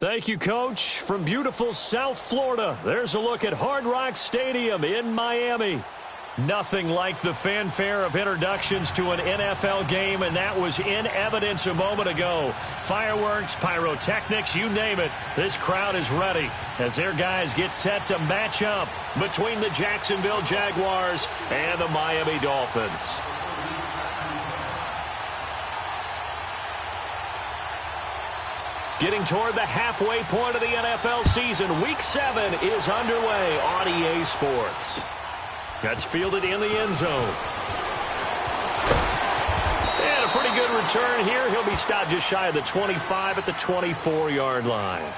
Thank you, Coach. From beautiful South Florida, there's a look at Hard Rock Stadium in Miami. Nothing like the fanfare of introductions to an NFL game, and that was in evidence a moment ago. Fireworks, pyrotechnics, you name it. This crowd is ready as their guys get set to match up between the Jacksonville Jaguars and the Miami Dolphins. Getting toward the halfway point of the NFL season, Week 7 is underway on EA Sports. That's fielded in the end zone. And a pretty good return here. He'll be stopped just shy of the 25 at the 24-yard line.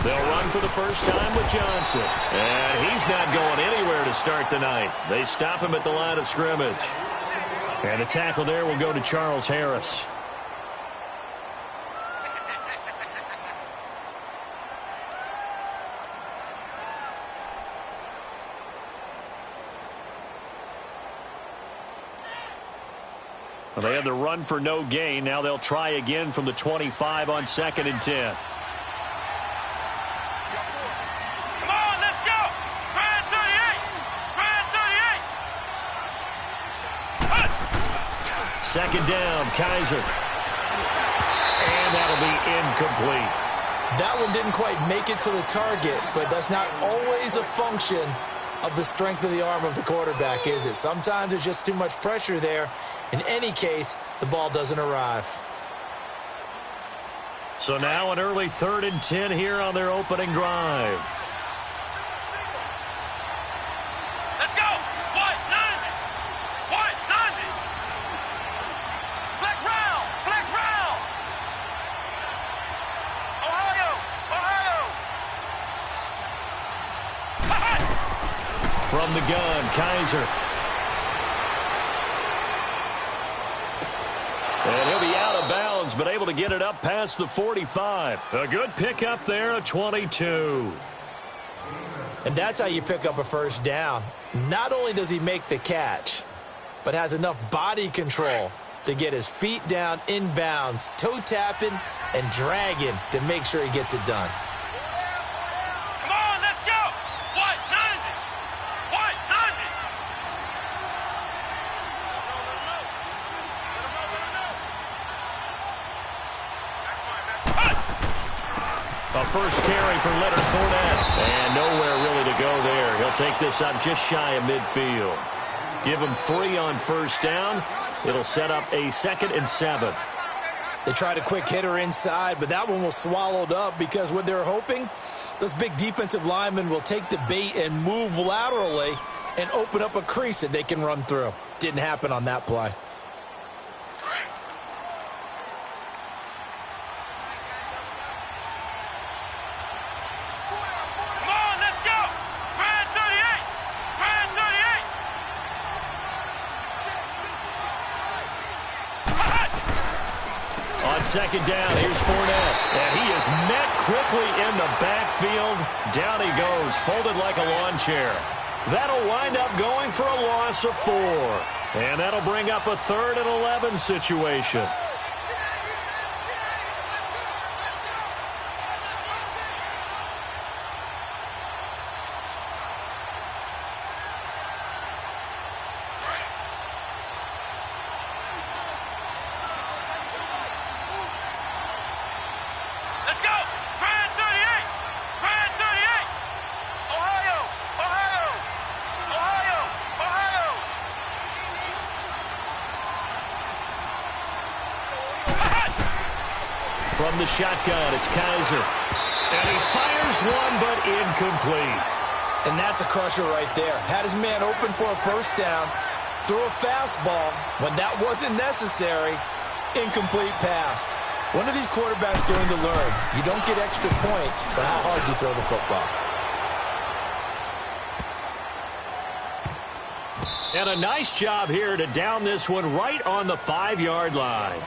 They'll run for the first time with Johnson. And he's not going anywhere to start the night. They stop him at the line of scrimmage. And the tackle there will go to Charles Harris. Well, they had the run for no gain. Now they'll try again from the 25 on 2nd and 10. Second down, Kaiser. And that'll be incomplete. That one didn't quite make it to the target, but that's not always a function of the strength of the arm of the quarterback, is it? Sometimes there's just too much pressure there. In any case, the ball doesn't arrive. So now an early 3rd and 10 here on their opening drive. From the gun, Kaiser. And he'll be out of bounds, but able to get it up past the 45. A good pickup there, a 22. And that's how you pick up a first down. Not only does he make the catch, but has enough body control to get his feet down inbounds, toe tapping and dragging to make sure he gets it done. A first carry for Leonard Fournette. And nowhere really to go there. He'll take this up just shy of midfield. Give him 3 on first down. It'll set up a 2nd and 7. They tried a quick hitter inside, but that one was swallowed up because what they're hoping, those big defensive linemen will take the bait and move laterally and open up a crease that they can run through. Didn't happen on that play. Second down, here's Fournette. And he is met quickly in the backfield. Down he goes, folded like a lawn chair. That'll wind up going for a loss of 4. And that'll bring up a 3rd and 11 situation. From the shotgun, it's Kaiser. And he fires one, but incomplete. And that's a crusher right there. Had his man open for a first down, throw a fastball when that wasn't necessary, incomplete pass. When are these quarterbacks going to learn? You don't get extra points for how hard you throw the football. And a nice job here to down this one right on the 5-yard line.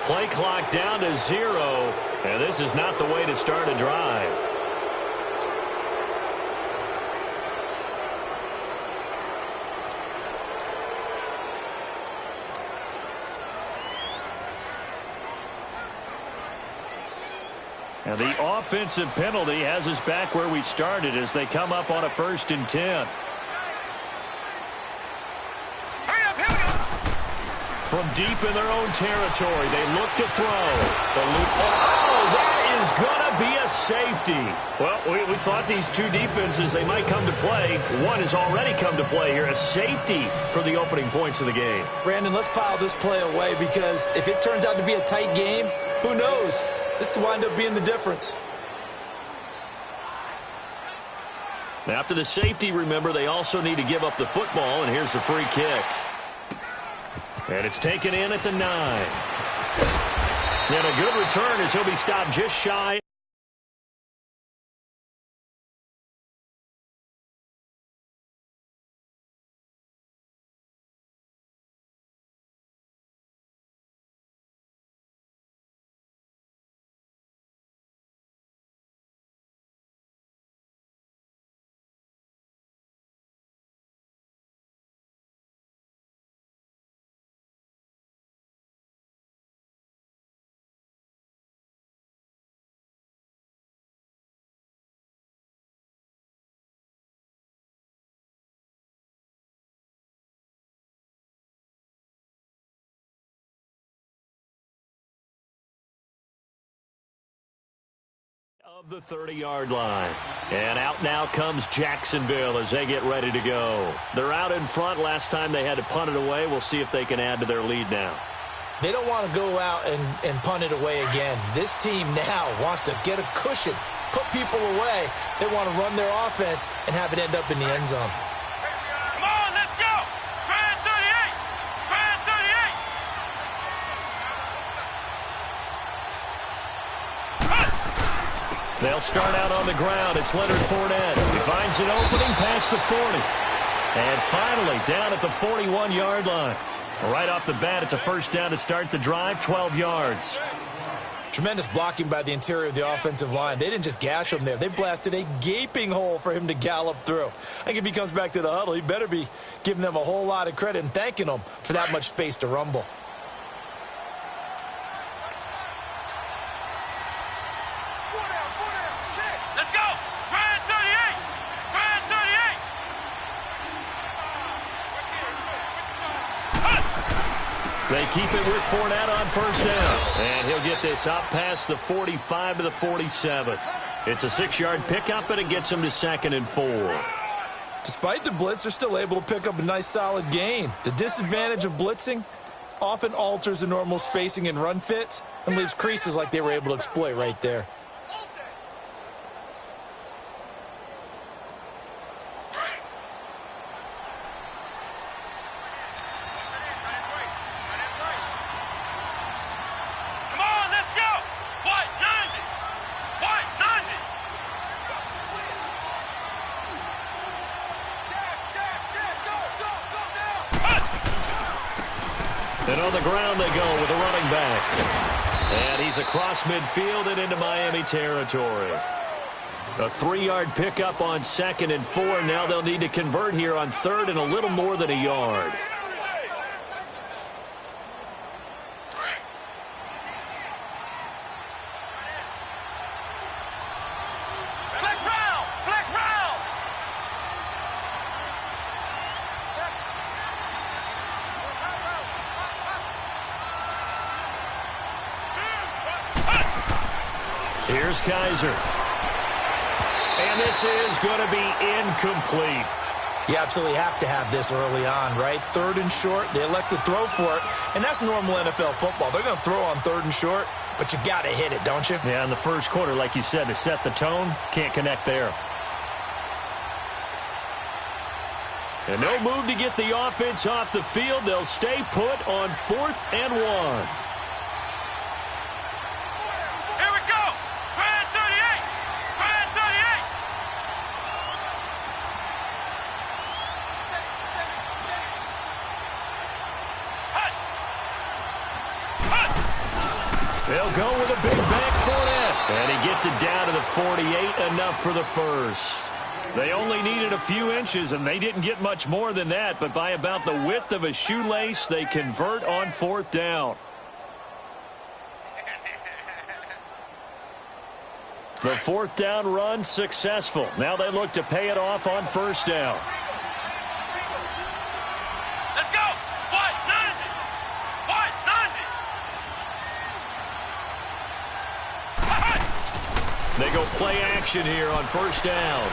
Play clock down to 0, and this is not the way to start a drive. And the offensive penalty has us back where we started as they come up on a 1st and 10. From deep in their own territory, they look to throw. Oh, that is going to be a safety. Well, we thought these two defenses, they might come to play. One has already come to play here. A safety for the opening points of the game. Brandon, let's file this play away because if it turns out to be a tight game, who knows? This could wind up being the difference. After the safety, remember, they also need to give up the football, and here's the free kick. And it's taken in at the 9. And a good return as he'll be stopped just shy. Of the 30-yard line. And out now comes Jacksonville as they get ready to go. They're out in front. Last time they had to punt it away. We'll see if they can add to their lead now. They don't want to go out and punt it away again. This team now wants to get a cushion, put people away. They want to run their offense and have it end up in the end zone. Come on, let's go! Grand 38! Grand 38! They'll start out on the ground. It's Leonard Fournette. He finds an opening past the 40. And finally, down at the 41-yard line. Right off the bat, it's a first down to start the drive, 12 yards. Tremendous blocking by the interior of the offensive line. They didn't just gash him there. They blasted a gaping hole for him to gallop through. I think if he comes back to the huddle, he better be giving them a whole lot of credit and thanking them for that much space to rumble. Let's go! Grand 38! Grand 38! They keep it with Fournette on first down. And he'll get this up past the 45 to the 47. It's a 6-yard pickup, and it gets him to 2nd and 4. Despite the blitz, they're still able to pick up a nice, solid gain. The disadvantage of blitzing often alters the normal spacing and run fits and leaves creases like they were able to exploit right there. Come on, let's go! White 90! White 90! And on the ground they go with a running back. And he's across midfield and into Miami territory. A 3-yard pickup on 2nd and 4. Now they'll need to convert here on 3rd and a little more than a yard. Flex round! Flex round! Here's Kaiser. And this is going to be incomplete. You absolutely have to have this early on, right? 3rd and short, they elect to throw for it, and that's normal NFL football. They're going to throw on 3rd and short, but you've got to hit it, don't you? Yeah, in the first quarter, like you said, to set the tone, can't connect there. And no move to get the offense off the field. They'll stay put on 4th and 1. Here we go! Grand 38! Grand 38! They'll go with a big back Fournette. And he gets it down to the 48, enough for the first. They only needed a few inches, and they didn't get much more than that. But by about the width of a shoelace, they convert on 4th down. The 4th down run successful. Now they look to pay it off on 1st down. Let's go! White 90! White 90! They go play action here on 1st down.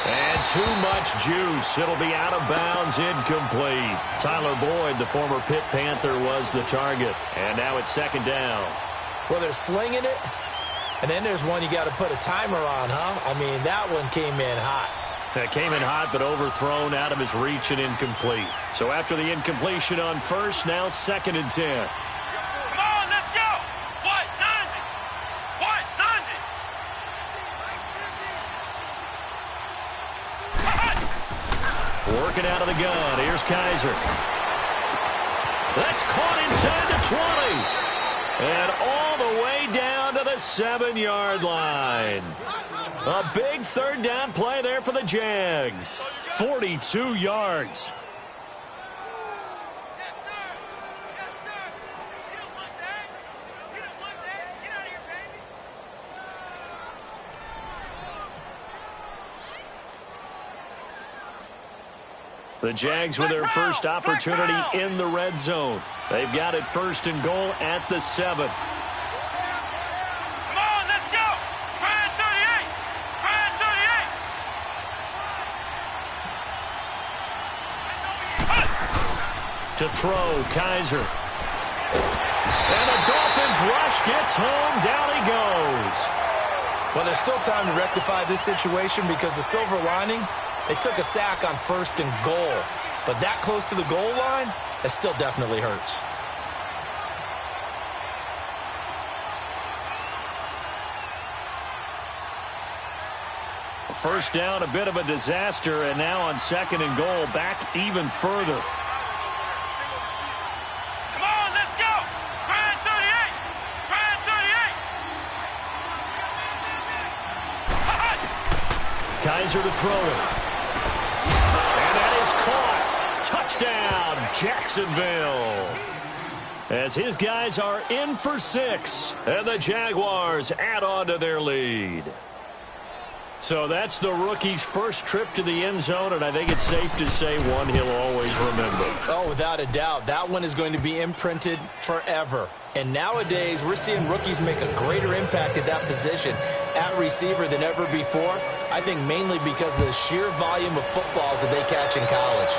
And too much juice. It'll be out of bounds, incomplete. Tyler Boyd, the former Pitt Panther, was the target. And now it's 2nd down. Well, they're slinging it, and then there's one you got to put a timer on, huh? I mean, that one came in hot. It came in hot, but overthrown, out of his reach, and incomplete. So after the incompletion on 1st, now 2nd and 10. Come on, let's go! White 90! White 90! Working out of the gun. Here's Kaiser. That's caught inside the 20. And all the way down to the 7-yard line. A big 3rd down play there for the Jags. 42 yards. The Jags with their first opportunity in the red zone. They've got it 1st and goal at the 7. To throw, Kaiser. And the Dolphins rush gets home. Down he goes. Well, there's still time to rectify this situation because the silver lining, they took a sack on 1st and goal. But that close to the goal line, that still definitely hurts. First down, a bit of a disaster, and now on 2nd and goal, back even further. Come on, let's go. Grand 38. Grand 38. Kaiser to throw it. And that is caught. Touchdown, Jacksonville. As his guys are in for 6, and the Jaguars add on to their lead. So that's the rookie's first trip to the end zone, and I think it's safe to say one he'll always remember. Oh, without a doubt. That one is going to be imprinted forever. And nowadays, we're seeing rookies make a greater impact at that position at receiver than ever before. I think mainly because of the sheer volume of footballs that they catch in college.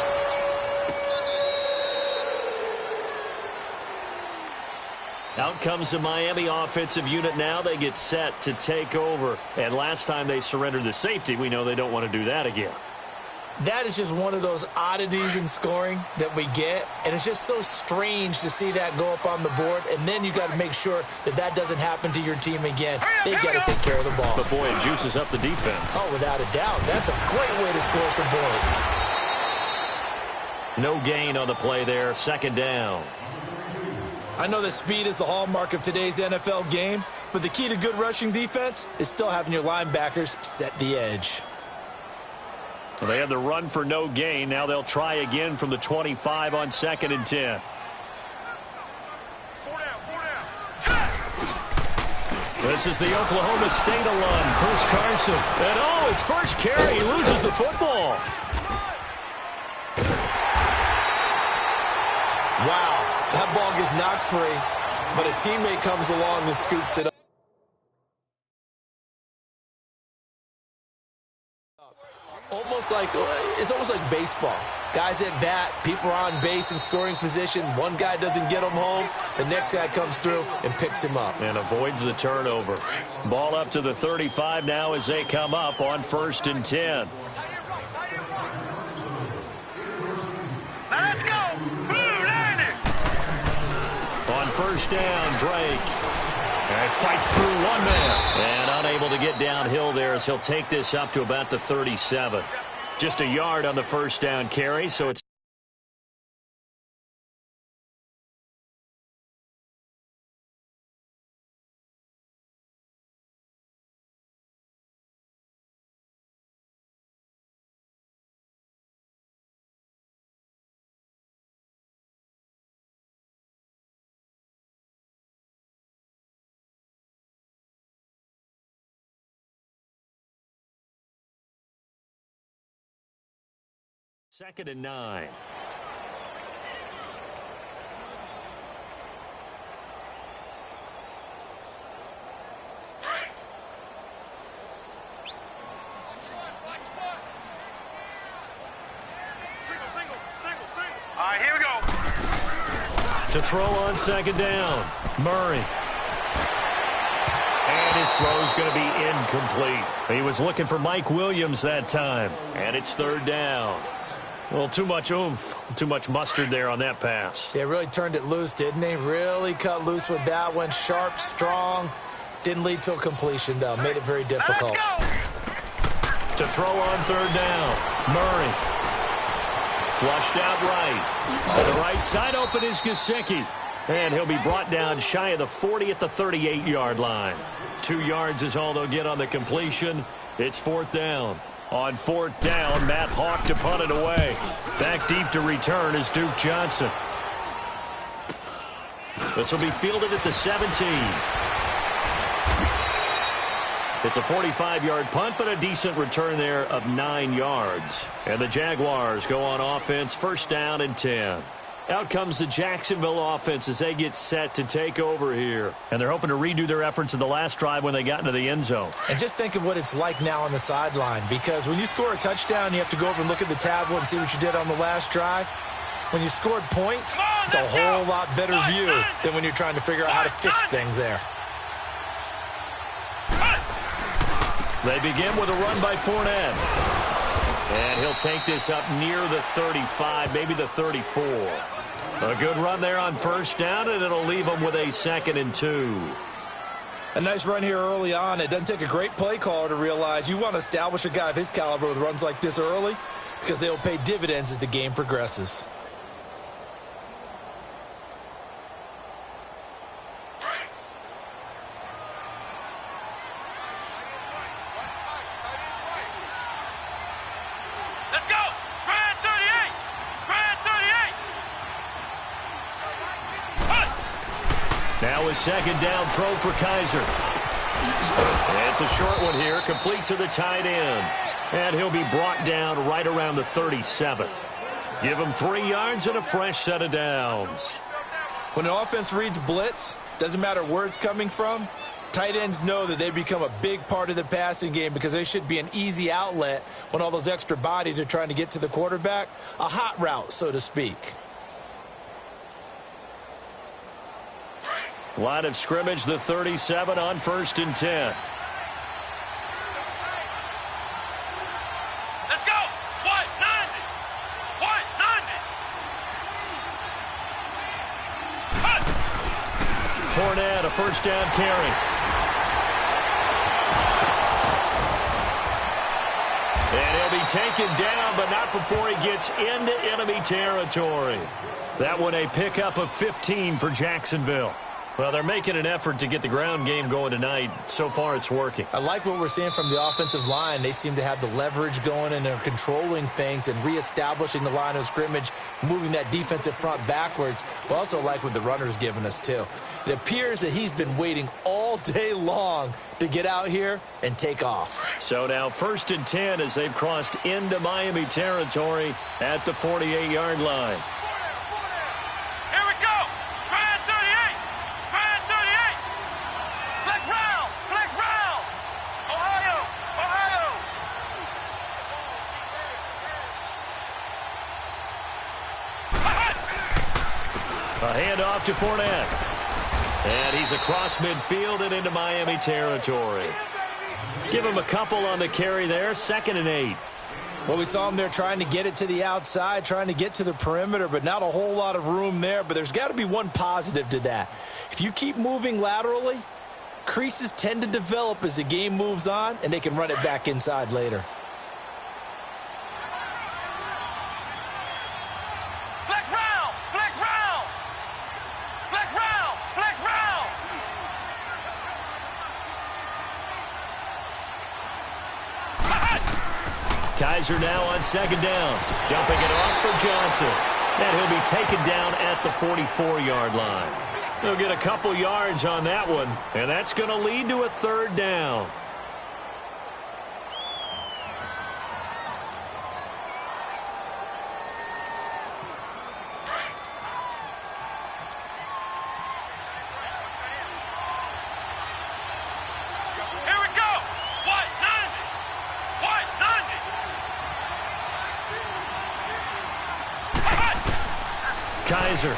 Out comes the Miami offensive unit now. They get set to take over. And last time they surrendered the safety, we know they don't want to do that again. That is just one of those oddities in scoring that we get. And it's just so strange to see that go up on the board. And then you got to make sure that that doesn't happen to your team again. They've got to take care of the ball. But, boy, it juices up the defense. Oh, without a doubt. That's a great way to score some points. No gain on the play there. 2nd down. I know that speed is the hallmark of today's NFL game, but the key to good rushing defense is still having your linebackers set the edge. Well, they had the run for no gain. Now they'll try again from the 25 on 2nd and 10. 4 down, 4 down. This is the Oklahoma State alum, Chris Carson. And, his first carry, he loses the football. Wow. That ball gets knocked free, but a teammate comes along and scoops it up. It's almost like baseball. Guys at bat, people are on base in scoring position. One guy doesn't get him home. The next guy comes through and picks him up. And avoids the turnover. Ball up to the 35 now as they come up on 1st and 10. Now let's go. Blue Lightning. On 1st down, Drake. And fights through one man. And unable to get downhill there as he'll take this up to about the 37. Just a yard on the 1st down carry, so it's Second and 9. All right, here we go. To throw on 2nd down, Murray. And his throw's going to be incomplete. He was looking for Mike Williams that time. And it's 3rd down. Well, too much oomph, too much mustard there on that pass. They really turned it loose, didn't they? Really cut loose with that one. Sharp, strong. Didn't lead to a completion, though. Made it very difficult. To throw on 3rd down, Murray. Flushed out right. On the right side open is Gesicki. And he'll be brought down shy of the 40 at the 38-yard line. 2 yards is all they'll get on the completion. It's 4th down. On 4th down, Matt Hawk to punt it away. Back deep to return is Duke Johnson. This will be fielded at the 17. It's a 45-yard punt, but a decent return there of 9 yards. And the Jaguars go on offense, 1st down and 10. Out comes the Jacksonville offense as they get set to take over here. And they're hoping to redo their efforts in the last drive when they got into the end zone. And just think of what it's like now on the sideline, because when you score a touchdown, you have to go over and look at the tablet and see what you did on the last drive. When you scored points, it's a whole lot better view than when you're trying to figure out how to fix things there. They begin with a run by Fournette. And he'll take this up near the 35, maybe the 34. A good run there on first down, and it'll leave them with a 2nd and 2. A nice run here early on. It doesn't take a great play caller to realize you want to establish a guy of his caliber with runs like this early because they will pay dividends as the game progresses. Now a 2nd down throw for Kaiser. It's a short one here, complete to the tight end. And he'll be brought down right around the 37. Give him 3 yards and a fresh set of downs. When an offense reads blitz, doesn't matter where it's coming from, tight ends know that they become a big part of the passing game because they should be an easy outlet when all those extra bodies are trying to get to the quarterback. A hot route, so to speak. Line of scrimmage, the 37 on 1st and 10. Let's go. What? 90. What? 90. Fournette, a first down carry. And he'll be taken down, but not before he gets into enemy territory. That one a pickup of 15 for Jacksonville. Well, they're making an effort to get the ground game going tonight. So far, it's working. I like what we're seeing from the offensive line. They seem to have the leverage going, and they're controlling things and reestablishing the line of scrimmage, moving that defensive front backwards. But also like what the runner's giving us, too. It appears that he's been waiting all day long to get out here and take off. So now 1st and 10 as they've crossed into Miami territory at the 48-yard line. A handoff to Fournette. And he's across midfield and into Miami territory. Give him a couple on the carry there. 2nd and 8. Well, we saw him there trying to get it to the outside, trying to get to the perimeter, but not a whole lot of room there. But there's got to be one positive to that. If you keep moving laterally, creases tend to develop as the game moves on, and they can run it back inside later. Kaiser now on 2nd down. Dumping it off for Johnson. And he'll be taken down at the 44-yard line. He'll get a couple yards on that one, and that's going to lead to a 3rd down. Kaiser.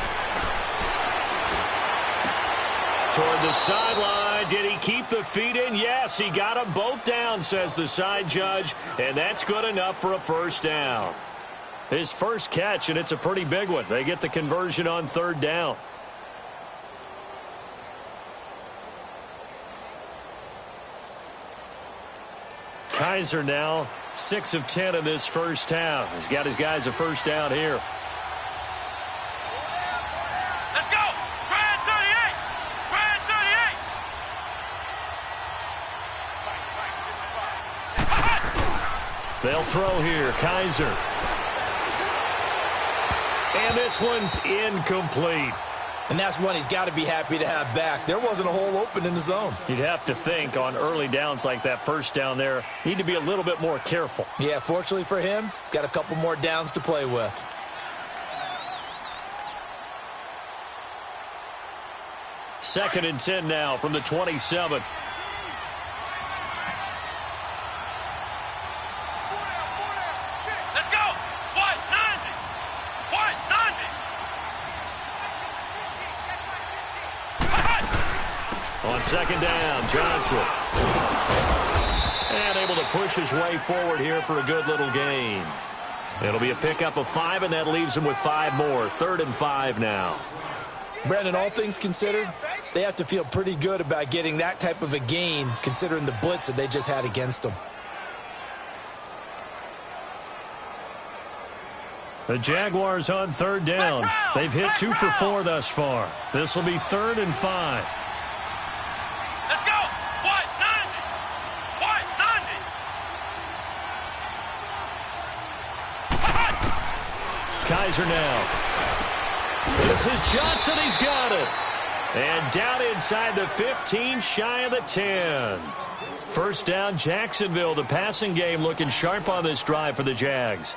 Toward the sideline. Did he keep the feet in? Yes, he got them both down, says the side judge, and that's good enough for a 1st down. His first catch, and it's a pretty big one. They get the conversion on 3rd down. Kaiser now 6 of 10 in this first half. He's got his guys a 1st down here. They'll throw here. Kaiser. And this one's incomplete. And that's one he's got to be happy to have back. There wasn't a hole open in the zone. You'd have to think on early downs like that 1st down there, need to be a little bit more careful. Yeah, fortunately for him, got a couple more downs to play with. Second and 10 now from the 27. Let's go. What? 90. What? 90. On second down, Johnson. And able to push his way forward here for a good little gain. It'll be a pickup of 5, and that leaves him with 5 more. 3rd and 5 now. Brandon, all things considered, they have to feel pretty good about getting that type of a gain, considering the blitz that they just had against them. The Jaguars on 3rd down. They've hit 2 for 4 thus far. This will be 3rd and 5. Let's go. What? 90. What? 90. Kaiser now. This is Johnson. He's got it. And down inside the 15, shy of the 10. First down, Jacksonville. The passing game looking sharp on this drive for the Jags.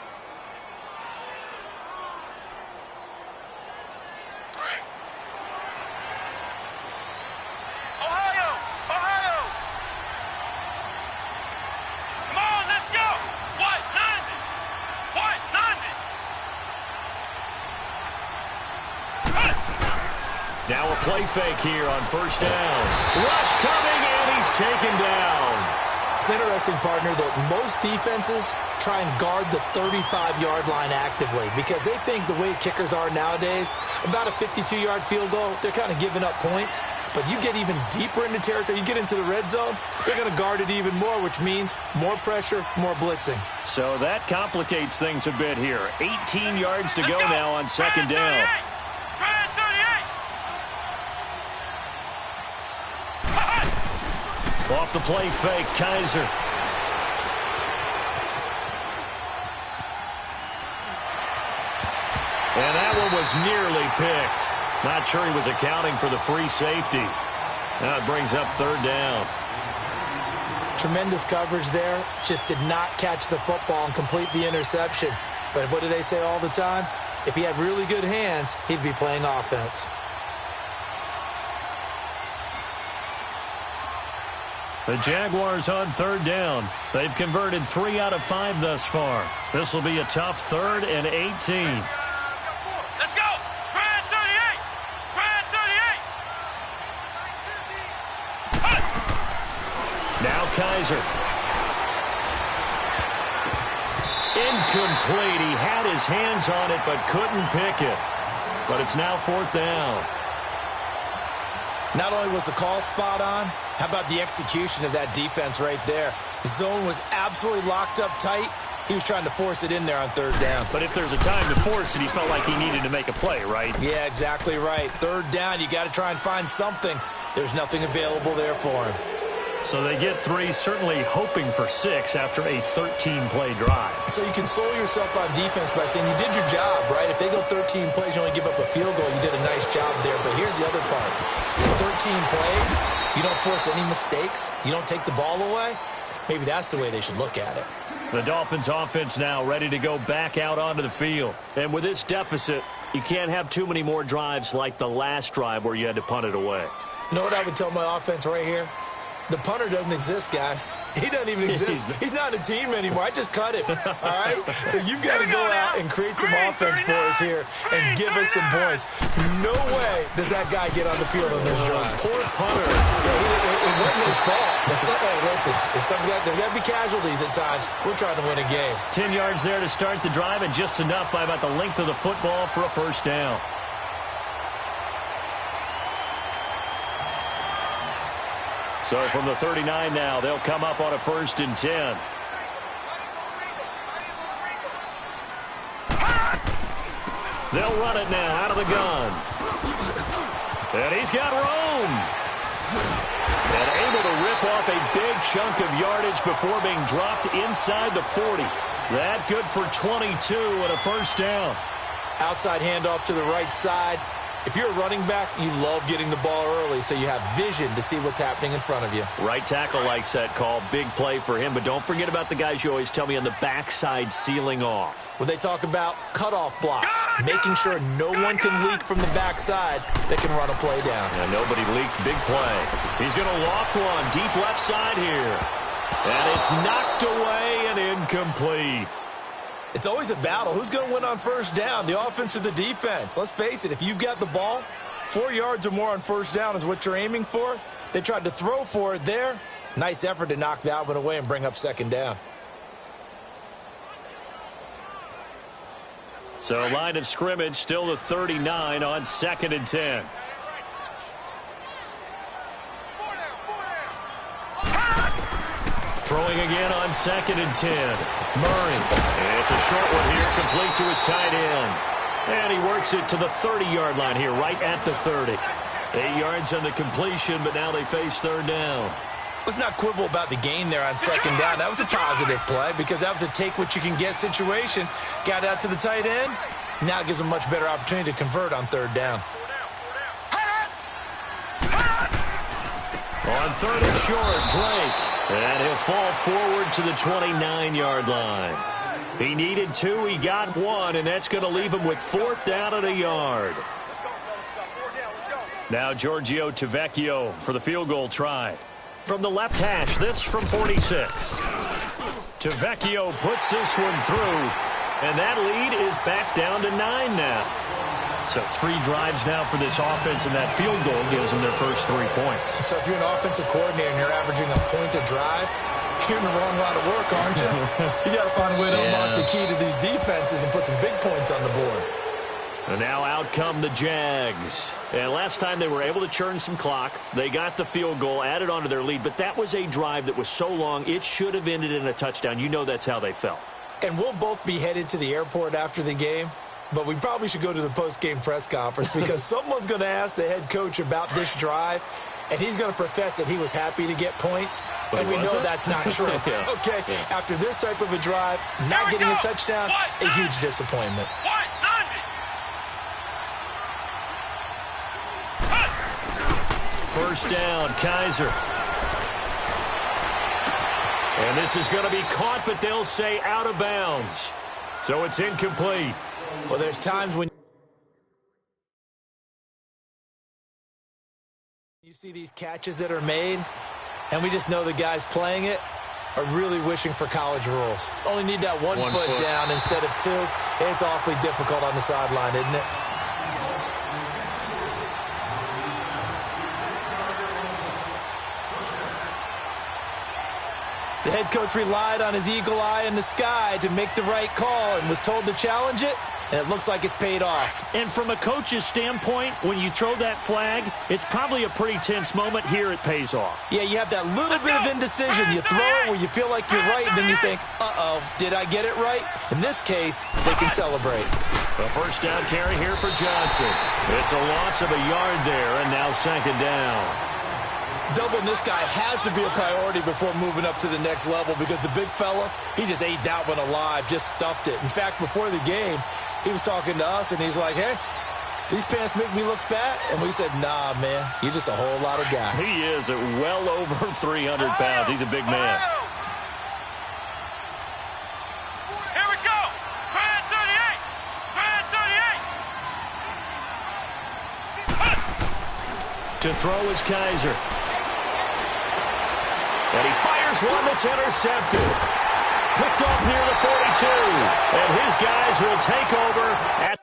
Now a play fake here on first down. Rush coming, and he's taken down. It's interesting, partner, that most defenses try and guard the 35-yard line actively because they think the way kickers are nowadays, about a 52-yard field goal, they're kind of giving up points. But you get even deeper into territory, you get into the red zone, they're going to guard it even more, which means more pressure, more blitzing. So that complicates things a bit here. 18 yards to go now on second down. Off the play fake, Kaiser. And that one was nearly picked. Not sure he was accounting for the free safety. Now it brings up 3rd down. Tremendous coverage there. Just did not catch the football and complete the interception. But what do they say all the time? If he had really good hands, he'd be playing offense. The Jaguars on 3rd down. They've converted 3 out of 5 thus far. This will be a tough 3rd and 18. Let's go. Grand 38. Grand 38. Now Kaiser. Incomplete. He had his hands on it but couldn't pick it. But it's now 4th down. Not only was the call spot on, how about the execution of that defense right there? The zone was absolutely locked up tight. He was trying to force it in there on 3rd down. But if there's a time to force it, he felt like he needed to make a play, right? Yeah, exactly right. 3rd down, you got to try and find something. There's nothing available there for him. So they get 3, certainly hoping for 6 after a 13-play drive. So you console yourself on defense by saying you did your job, right? If they go 13 plays, you only give up a field goal, you did a nice job there. But here's the other part. 13 plays, you don't force any mistakes, you don't take the ball away. Maybe that's the way they should look at it. The Dolphins offense now ready to go back out onto the field. And with this deficit, you can't have too many more drives like the last drive where you had to punt it away. You know what I would tell my offense right here? The punter doesn't exist, guys. He doesn't even exist. He's not a team anymore. I just cut him, all right? So you've got to go out and create some offense for us here and give us some points. No way does that guy get on the field on this drive. Poor punter. Yeah, it wasn't his fault. Hey, listen, there's got to be casualties at times. We're trying to win a game. 10 yards there to start the drive, and just enough by about the length of the football for a first down. So from the 39 now, they'll come up on a 1st and 10. They'll run it now out of the gun. And he's got room. And able to rip off a big chunk of yardage before being dropped inside the 40. That good for 22 and a first down. Outside handoff to the right side. If you're a running back, you love getting the ball early so you have vision to see what's happening in front of you. Right tackle likes that call. Big play for him. But don't forget about the guys you always tell me on the backside sealing off. When they talk about cutoff blocks, making sure no one can leak from the backside that can run a play down. Yeah, nobody leaked. Big play. He's going to loft one deep left side here. And it's knocked away and incomplete. It's always a battle. Who's going to win on first down, the offense or the defense? Let's face it, if you've got the ball, 4 yards or more on first down is what you're aiming for. They tried to throw for it there. Nice effort to knock that one away and bring up second down. So line of scrimmage still the 39 on 2nd and 10. Throwing again on 2nd and 10. Murray. It's a short one here, complete to his tight end. And he works it to the 30-yard line here, right at the 30. 8 yards on the completion, but now they face third down. Let's not quibble about the gain there on second down. That was a positive play because that was a take-what-you-can-get situation. Got out to the tight end. Now it gives them a much better opportunity to convert on third down. On third and short, Drake. And he'll fall forward to the 29-yard line. He needed 2, he got 1, and that's going to leave him with 4th down and a yard. Now Giorgio TFGO for the field goal try. From the left hash, this from 46. TFGO puts this one through, and that lead is back down to 9 now. So 3 drives now for this offense, and that field goal gives them their first 3 points. So if you're an offensive coordinator and you're averaging a point a drive, you're in the wrong line of work, aren't you? You got to find a way to unlock the key to these defenses and put some big points on the board. And now out come the Jags. And last time they were able to churn some clock. They got the field goal, added onto their lead, but that was a drive that was so long, it should have ended in a touchdown. You know that's how they felt. And we'll both be headed to the airport after the game, but we probably should go to the post-game press conference because someone's going to ask the head coach about this drive, and he's going to profess that he was happy to get points, and we know that's not true. After this type of a drive, not getting a touchdown, a huge disappointment. First down, Kaiser. And this is going to be caught, but they'll say out of bounds. So it's incomplete. Well, there's times when you see these catches that are made, and we just know the guys playing it are really wishing for college rules. Only need that one foot down instead of 2. It's awfully difficult on the sideline, isn't it? The head coach relied on his eagle eye in the sky to make the right call and was told to challenge it, and it looks like it's paid off. And from a coach's standpoint, when you throw that flag, it's probably a pretty tense moment. Here it pays off. Yeah, you have that little bit of indecision. You throw it where you feel like you're right, and then you think, uh-oh, did I get it right? In this case, they can celebrate. A first down carry here for Johnson. It's a loss of a yard there, and now second down. Doubling this guy has to be a priority before moving up to the next level because the big fella, he just ate that one alive, just stuffed it. In fact, before the game, he was talking to us, and he's like, hey, these pants make me look fat? And we said, nah, man, you're just a whole lot of guy. He is at well over 300 pounds. He's a big man. Here we go. Grand 38. Grand 38. To throw is Kaiser. And he fires one that's intercepted. Picked off near the 42. And his guys will take over at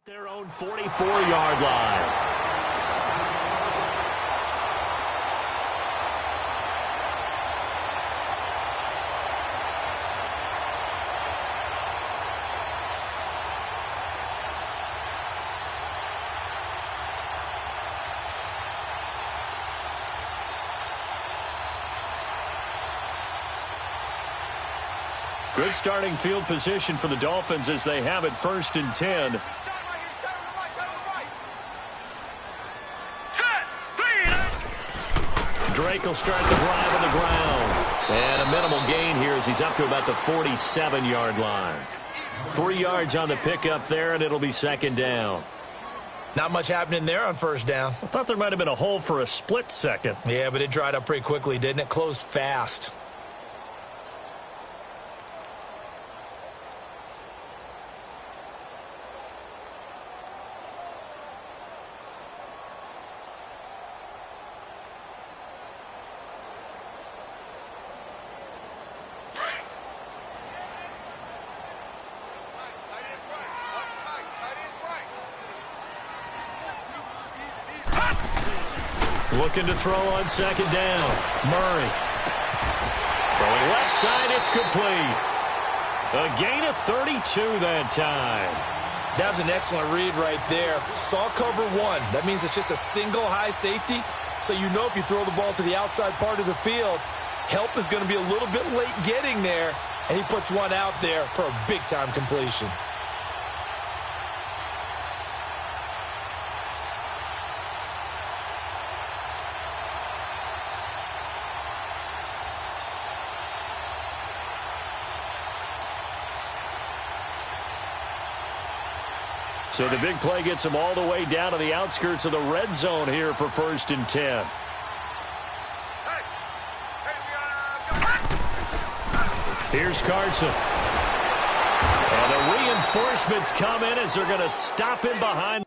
Their own 44-yard line. Good starting field position for the Dolphins as they have it 1st and 10. Drake will start the drive on the ground. And a minimal gain here as he's up to about the 47-yard line. 3 yards on the pickup there, and it'll be 2nd down. Not much happening there on 1st down. I thought there might have been a hole for a split second. Yeah, but it dried up pretty quickly, didn't it? Closed fast. Looking to throw on 2nd down. Murray. Throwing left side, it's complete. A gain of 32 that time. That was an excellent read right there. Saw cover 1. That means it's just a single high safety. So you know if you throw the ball to the outside part of the field, help is going to be a little bit late getting there. And he puts one out there for a big-time completion. So the big play gets him all the way down to the outskirts of the red zone here for 1st and 10. Here's Carson. And the reinforcements come in as they're going to stop him behind.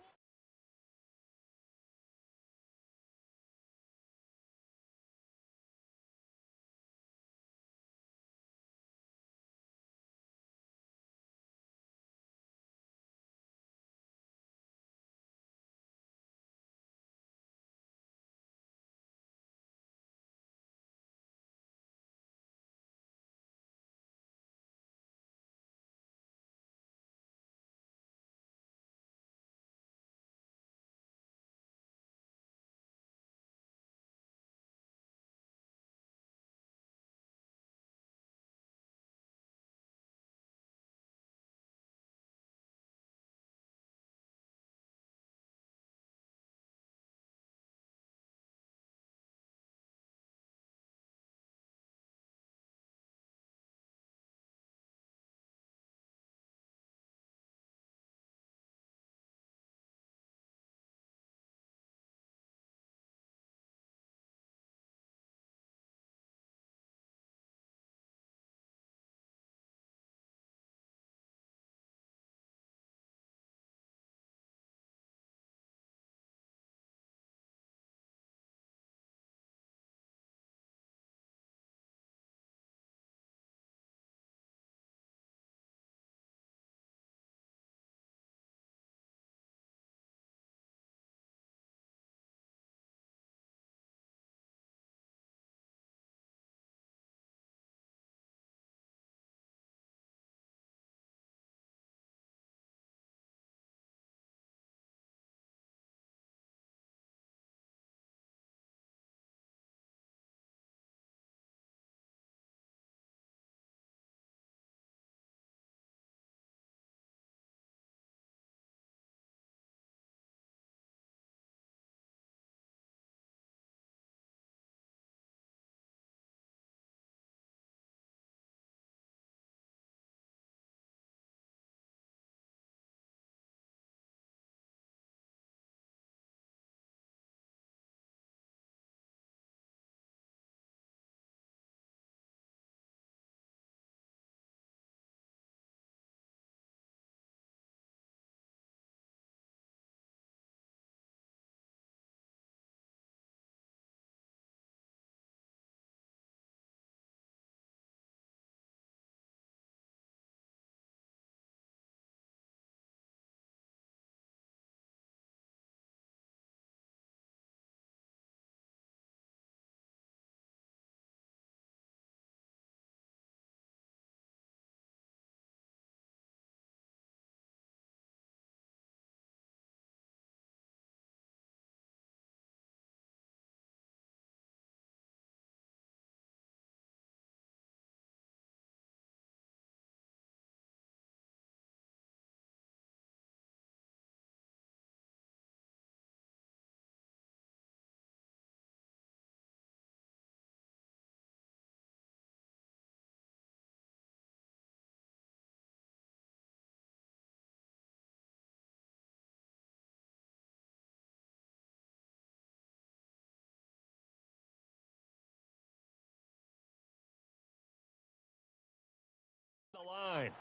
line.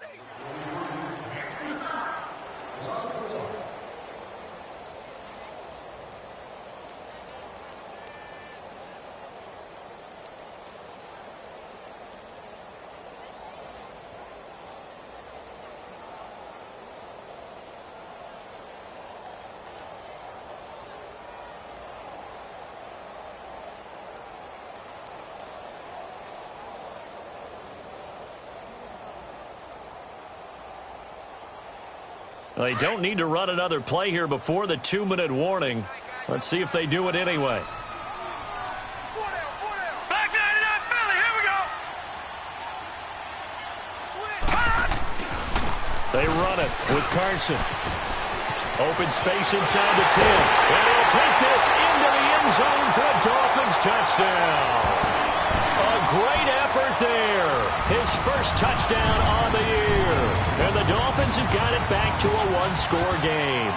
They don't need to run another play here before the 2-minute warning. Let's see if they do it anyway. Back 99 Philly, here we go. They run it with Carson. Open space inside the 10. And he'll take this into the end zone for a Dolphins touchdown. A great effort there. His first touchdown on the year. And the Dolphins have got it back to a one-score game.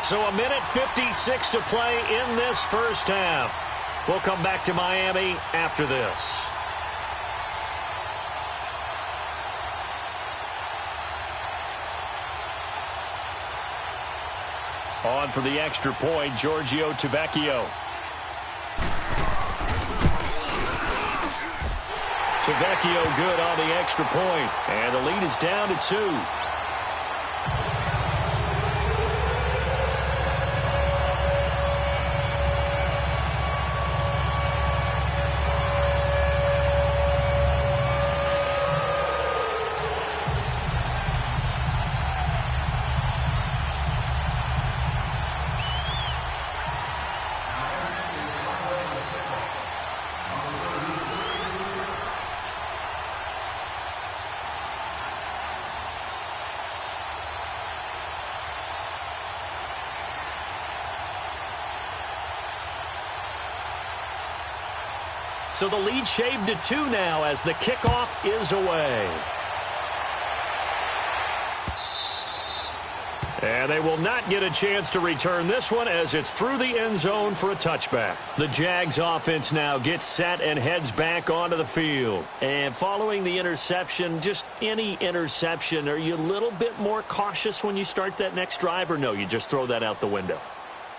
So a minute 56 to play in this first half. We'll come back to Miami after this. On for the extra point, Giorgio TFGO. TFGO good on the extra point, and the lead is down to 2. So the lead shaved to 2 now as the kickoff is away. And they will not get a chance to return this one as it's through the end zone for a touchback. The Jags offense now gets set and heads back onto the field. And following the interception, just any interception, are you a little bit more cautious when you start that next drive, or no, you just throw that out the window?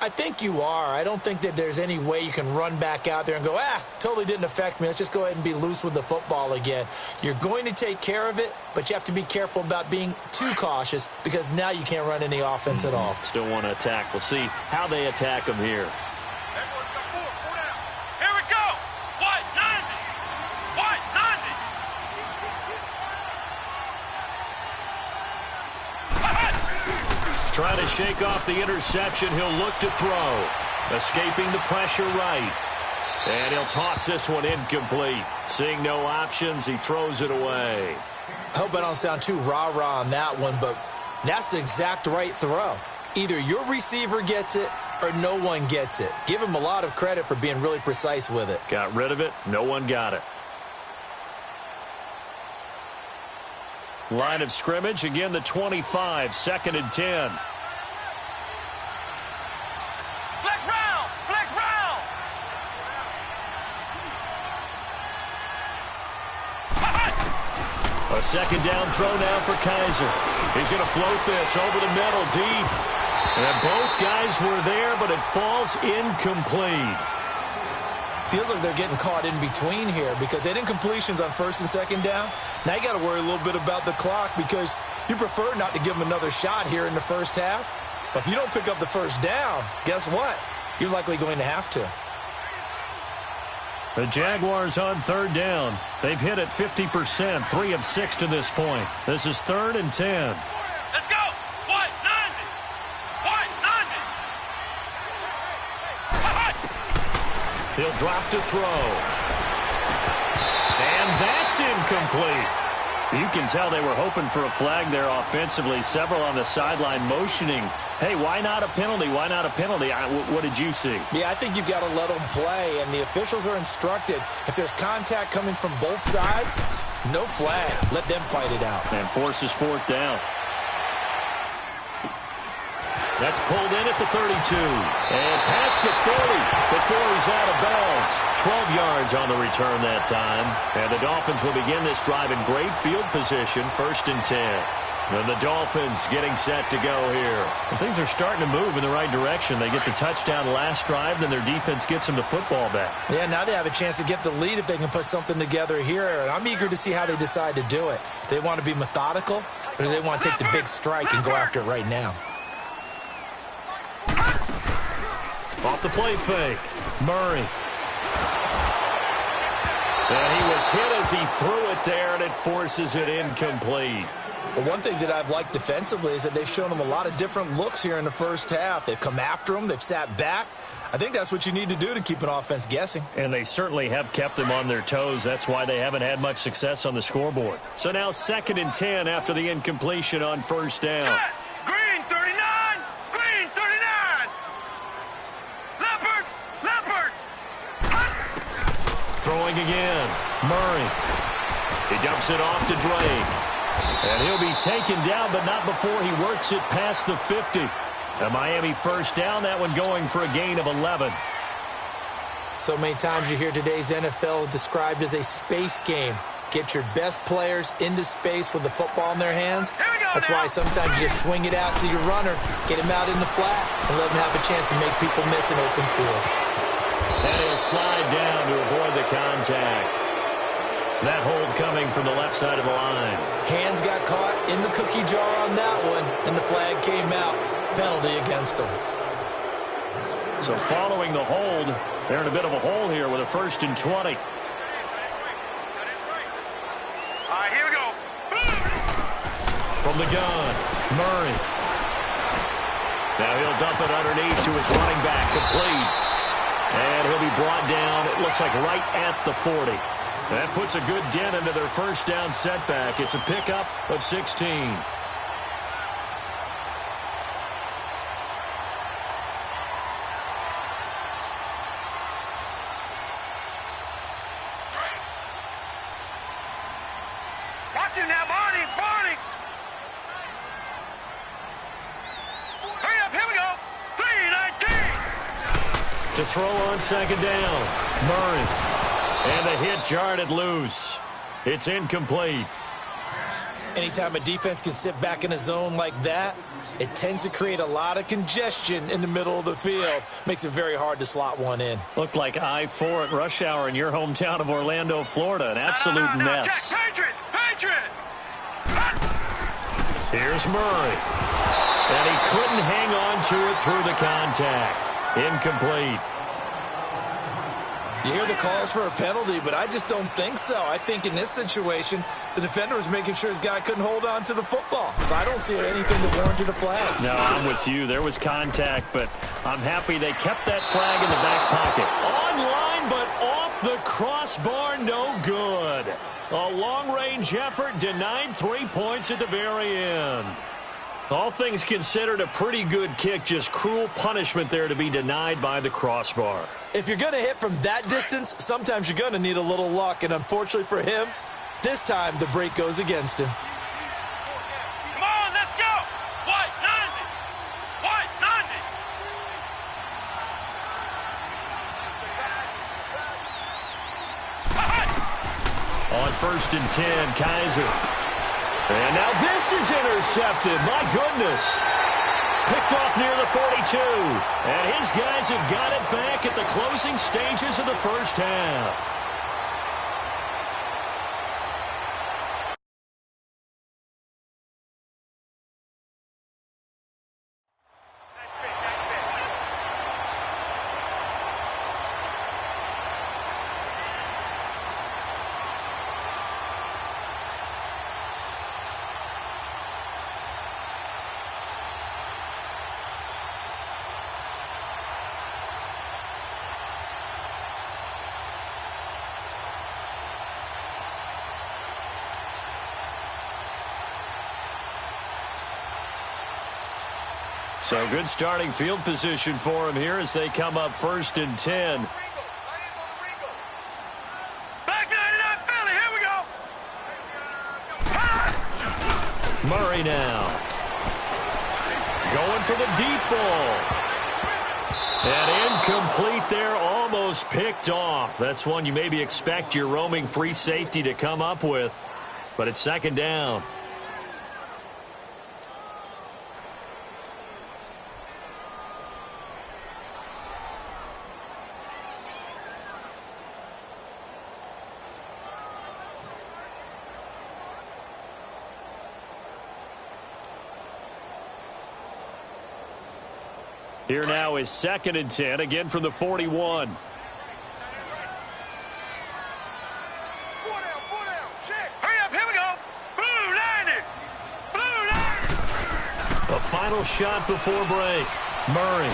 I think you are. I don't think that there's any way you can run back out there and go, totally didn't affect me. Let's just go ahead and be loose with the football again. You're going to take care of it, but you have to be careful about being too cautious because now you can't run any offense at all. Still want to attack. We'll see how they attack them here. Here we go. White 90. White 90. Trying to shake off the interception. He'll look to throw. Escaping the pressure right. And he'll toss this one incomplete. Seeing no options, he throws it away. I hope I don't sound too rah-rah on that one, but that's the exact right throw. Either your receiver gets it or no one gets it. Give him a lot of credit for being really precise with it. Got rid of it. No one got it. Line of scrimmage, again the 25, 2nd and 10. Flex round. Flex round. A second down throw now for Kaiser. He's going to float this over the middle, deep. And both guys were there, but it falls incomplete. Feels like they're getting caught in between here because they didn't completions on 1st and 2nd down. Now you got to worry a little bit about the clock because you prefer not to give them another shot here in the first half. But if you don't pick up the first down, guess what? You're likely going to have to. The Jaguars on 3rd down. They've hit it 50%, 3 of 6 to this point. This is 3rd and 10. Let's go. White 90. White 90. He'll drop to throw. And that's incomplete. You can tell they were hoping for a flag there offensively. Several on the sideline motioning, hey, why not a penalty? Why not a penalty? What did you see? Yeah, I think you've got to let them play, and the officials are instructed. If there's contact coming from both sides, no flag. Let them fight it out. And forces 4th down. That's pulled in at the 32. And past the 40 before he's out of bounds. 12 yards on the return that time. And the Dolphins will begin this drive in great field position, 1st and 10. And the Dolphins getting set to go here. And things are starting to move in the right direction. They get the touchdown last drive, then their defense gets them the football back. Yeah, now they have a chance to get the lead if they can put something together here. And I'm eager to see how they decide to do it. Do they want to be methodical, or do they want to take the big strike and go after it right now? Off the play fake. Murray. And he was hit as he threw it there, and it forces it incomplete. Well, one thing that I've liked defensively is that they've shown them a lot of different looks here in the first half. They've come after them. They've sat back. I think that's what you need to do to keep an offense guessing. And they certainly have kept them on their toes. That's why they haven't had much success on the scoreboard. So now 2nd and 10 after the incompletion on 1st down. Set. Green 39. Green 39. Leopard. Leopard. Throwing again. Murray. He dumps it off to Drake. And he'll be taken down, but not before he works it past the 50. The Miami 1st down, that one going for a gain of 11. So many times you hear today's NFL described as a space game. Get your best players into space with the football in their hands. That's why sometimes you just swing it out to your runner, get him out in the flat, and let him have a chance to make people miss an open field. And he'll slide down to avoid the contact. That hold coming from the left side of the line. Hands got caught in the cookie jar on that one, and the flag came out. Penalty against him. So following the hold, they're in a bit of a hole here with a 1st and 20. All right, here we go. From the gun, Murray. Now he'll dump it underneath to his running back, complete. And he'll be brought down, it looks like right at the 40. That puts a good dent into their 1st down setback. It's a pickup of 16. Watch him now, Barney. Barney. Hurry up, here we go. 3-19. To throw on 2nd down, Murray. And the hit jarred it loose. It's incomplete. Anytime a defense can sit back in a zone like that, it tends to create a lot of congestion in the middle of the field. Makes it very hard to slot one in. Looked like I-4 at rush hour in your hometown of Orlando, Florida. An absolute mess. Jack, Patriot! Patriot! Here's Murray. And he couldn't hang on to it through the contact. Incomplete. You hear the calls for a penalty, but I just don't think so. I think in this situation, the defender was making sure his guy couldn't hold on to the football. So I don't see anything that warranted a flag. No, I'm with you. There was contact, but I'm happy they kept that flag in the back pocket. On line, but off the crossbar, no good. A long-range effort denied 3 points at the very end. All things considered, a pretty good kick, just cruel punishment there to be denied by the crossbar. If you're going to hit from that distance, sometimes you're going to need a little luck, and unfortunately for him, this time the break goes against him. Come on, let's go. White 90. White 90. On 1st and 10, Kaiser. And now this is intercepted. My goodness. Picked off near the 42. And his guys have got it back at the closing stages of the 1st half. So good starting field position for him here as they come up 1st and 10. Back 99 Philly, here we go. Murray now. Going going for the deep ball. And incomplete there, almost picked off. That's one you maybe expect your roaming free safety to come up with. But it's second down. Here now is 2nd and 10, again from the 41. Hurry up, here we go. Blue line. Blue line. The final shot before break. Murray.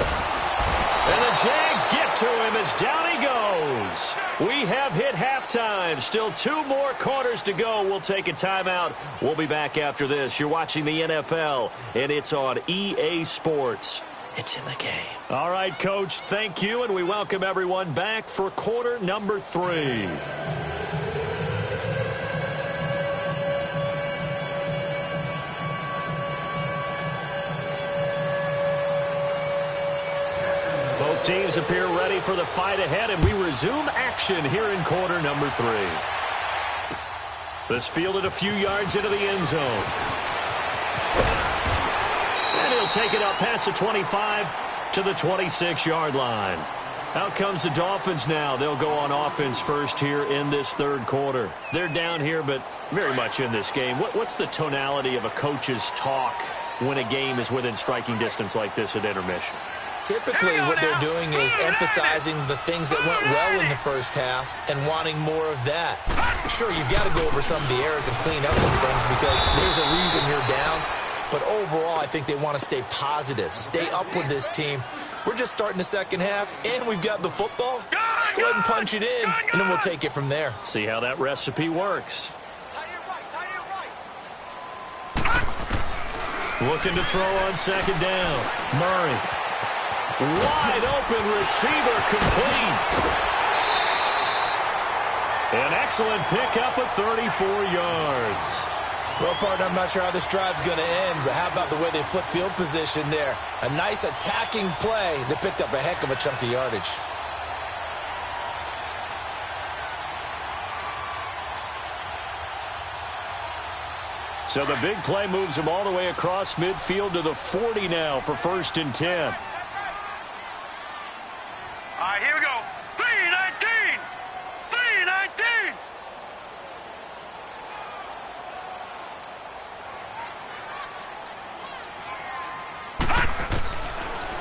And the Jags get to him as down he goes. We have hit halftime. Still 2 more quarters to go. We'll take a timeout. We'll be back after this. You're watching the NFL, and it's on EA Sports. It's in the game. All right, Coach, thank you, and we welcome everyone back for quarter number 3. Both teams appear ready for the fight ahead, and we resume action here in quarter number 3. This fielded a few yards into the end zone. And he'll take it up past the 25 to the 26-yard line. Out comes the Dolphins now. They'll go on offense first here in this third quarter. They're down here, but very much in this game. What's the tonality of a coach's talk when a game is within striking distance like this at intermission? Typically, what they're doing is emphasizing the things that went well in the first half and wanting more of that. Sure, you've got to go over some of the errors and clean up some things because there's a reason you're down. But overall, I think they want to stay positive, stay up with this team. We're just starting the second half, and we've got the football. Let's go ahead and punch it in, and then we'll take it from there. See how that recipe works. Looking to throw on second down. Murray. Wide open receiver, complete. An excellent pickup of 34 yards. Well, partner, I'm not sure how this drive's going to end, but how about the way they flip field position there? A nice attacking play that picked up a heck of a chunk of yardage. So the big play moves him all the way across midfield to the 40 now for 1st and 10. All right, here we go. 3-19. 3-19.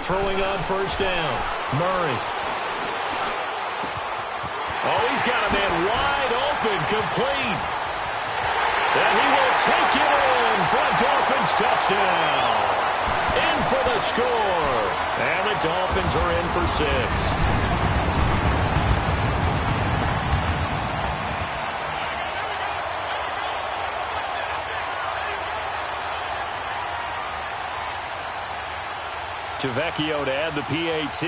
Throwing on 1st down. Murray. Oh, he's got a man wide open, complete. And he will take it in for a Dolphins touchdown. In for the score. And the Dolphins are in for 6. TFGO to add the PAT.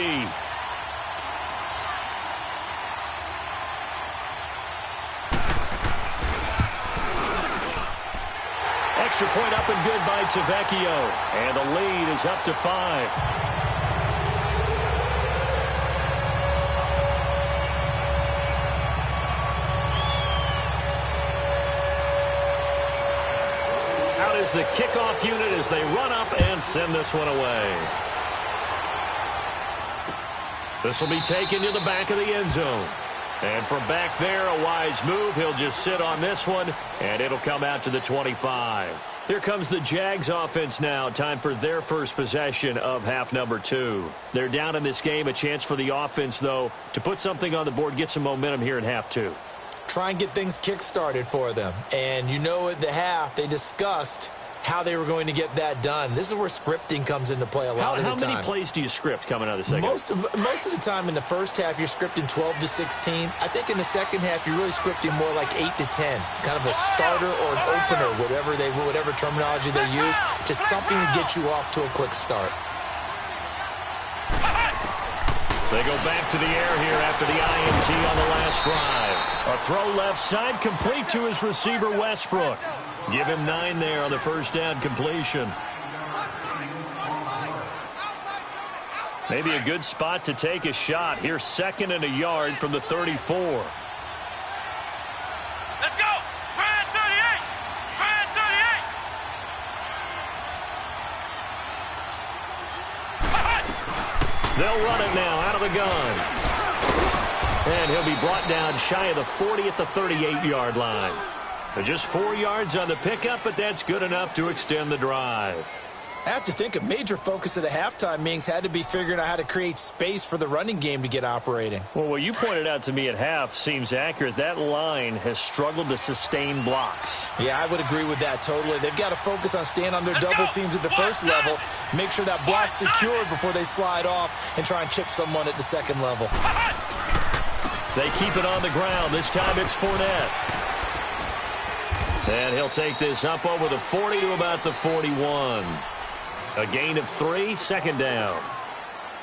Extra point up and good by TFGO. And the lead is up to 5. Out is the kickoff unit as they run up and send this one away. This will be taken to the back of the end zone. And from back there, a wise move. He'll just sit on this one, and it'll come out to the 25. Here comes the Jags offense now. Time for their first possession of half number 2. They're down in this game. A chance for the offense, though, to put something on the board, get some momentum here in half 2. Try and get things kick-started for them. And you know at the half, they discussed how they were going to get that done. This is where scripting comes into play a lot of the time. How many plays do you script coming out of the second? Most of the time in the first half, you're scripting 12 to 16. I think in the second half, you're really scripting more like 8 to 10. Kind of a starter or an opener, whatever terminology they use. Just something to get you off to a quick start. They go back to the air here after the INT on the last drive. A throw left side, complete to his receiver, Westbrook. Give him 9 there on the first down completion. Maybe a good spot to take a shot. Here's 2nd and a yard from the 34. Let's go! Brad 38! Brad 38! They'll run it now out of the gun. And he'll be brought down shy of the 40 at the 38-yard line. Just 4 yards on the pickup, but that's good enough to extend the drive. I have to think a major focus of the halftime meetings had to be figuring out how to create space for the running game to get operating. Well, what you pointed out to me at half seems accurate. That line has struggled to sustain blocks. Yeah, I would agree with that totally. They've got to focus on staying on their double teams at the first level, make sure that block's secured before they slide off and try and chip someone at the second level. They keep it on the ground. This time it's Fournette. And he'll take this up over the 40 to about the 41. A gain of 3, 2nd down.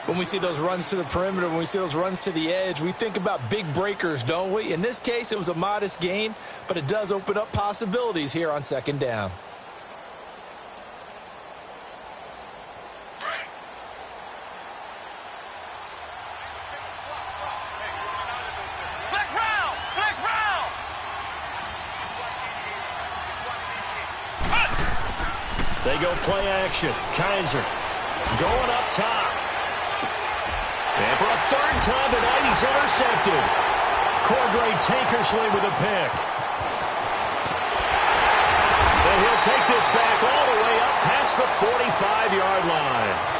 When we see those runs to the perimeter, when we see those runs to the edge, we think about big breakers, don't we? In this case, it was a modest gain, but it does open up possibilities here on 2nd down. They go play action. Kaiser going up top. And for a 3rd time tonight, he's intercepted. Cordray Tankersley with a pick. And he'll take this back all the way up past the 45-yard line.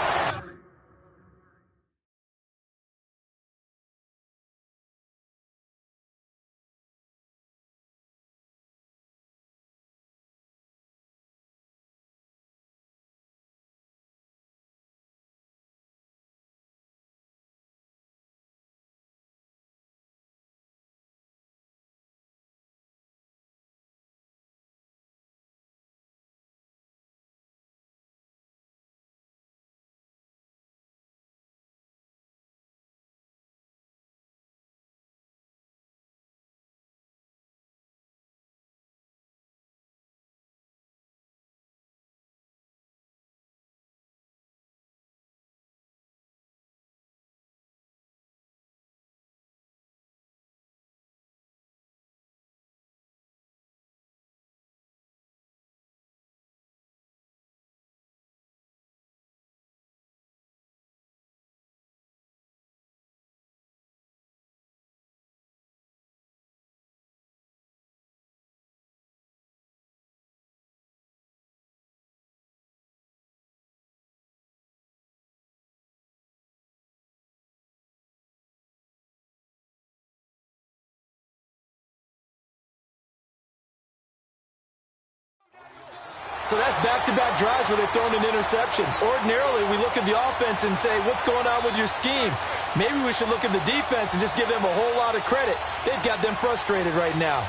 So that's back-to-back drives where they've thrown an interception. Ordinarily, we look at the offense and say, what's going on with your scheme? Maybe we should look at the defense and just give them a whole lot of credit. They've got them frustrated right now.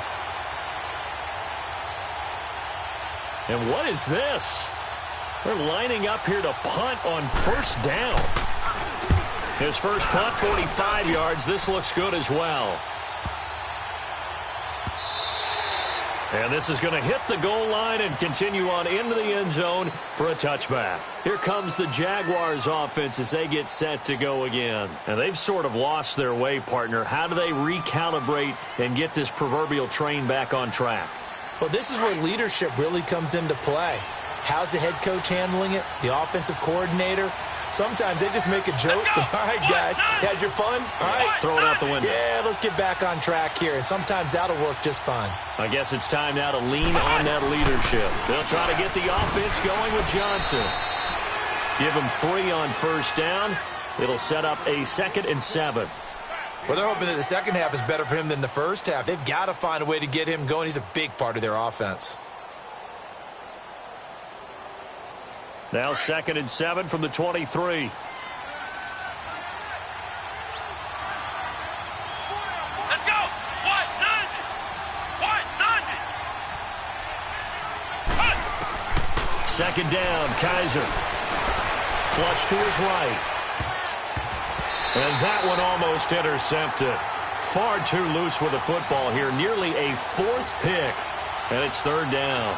And what is this? They're lining up here to punt on 1st down. His first punt, 45 yards. This looks good as well. And this is going to hit the goal line and continue on into the end zone for a touchback. Here comes the Jaguars offense as they get set to go again. And they've sort of lost their way, partner. How do they recalibrate and get this proverbial train back on track? Well, this is where leadership really comes into play. How's the head coach handling it? The offensive coordinator? Sometimes they just make a joke. All right, guys, had your fun? All right. Throw it out the window. Yeah, let's get back on track here. And sometimes that'll work just fine. I guess it's time now to lean on that leadership. They'll try to get the offense going with Johnson. Give him 3 on 1st down. It'll set up a 2nd and 7. Well, they're hoping that the second half is better for him than the first half. They've got to find a way to get him going. He's a big part of their offense. Now 2nd and 7 from the 23. Let's go. What? None. What? None. 2nd down, Kaiser. Flush to his right. And that one almost intercepted. Far too loose with the football here. Nearly a 4th pick. And it's 3rd down.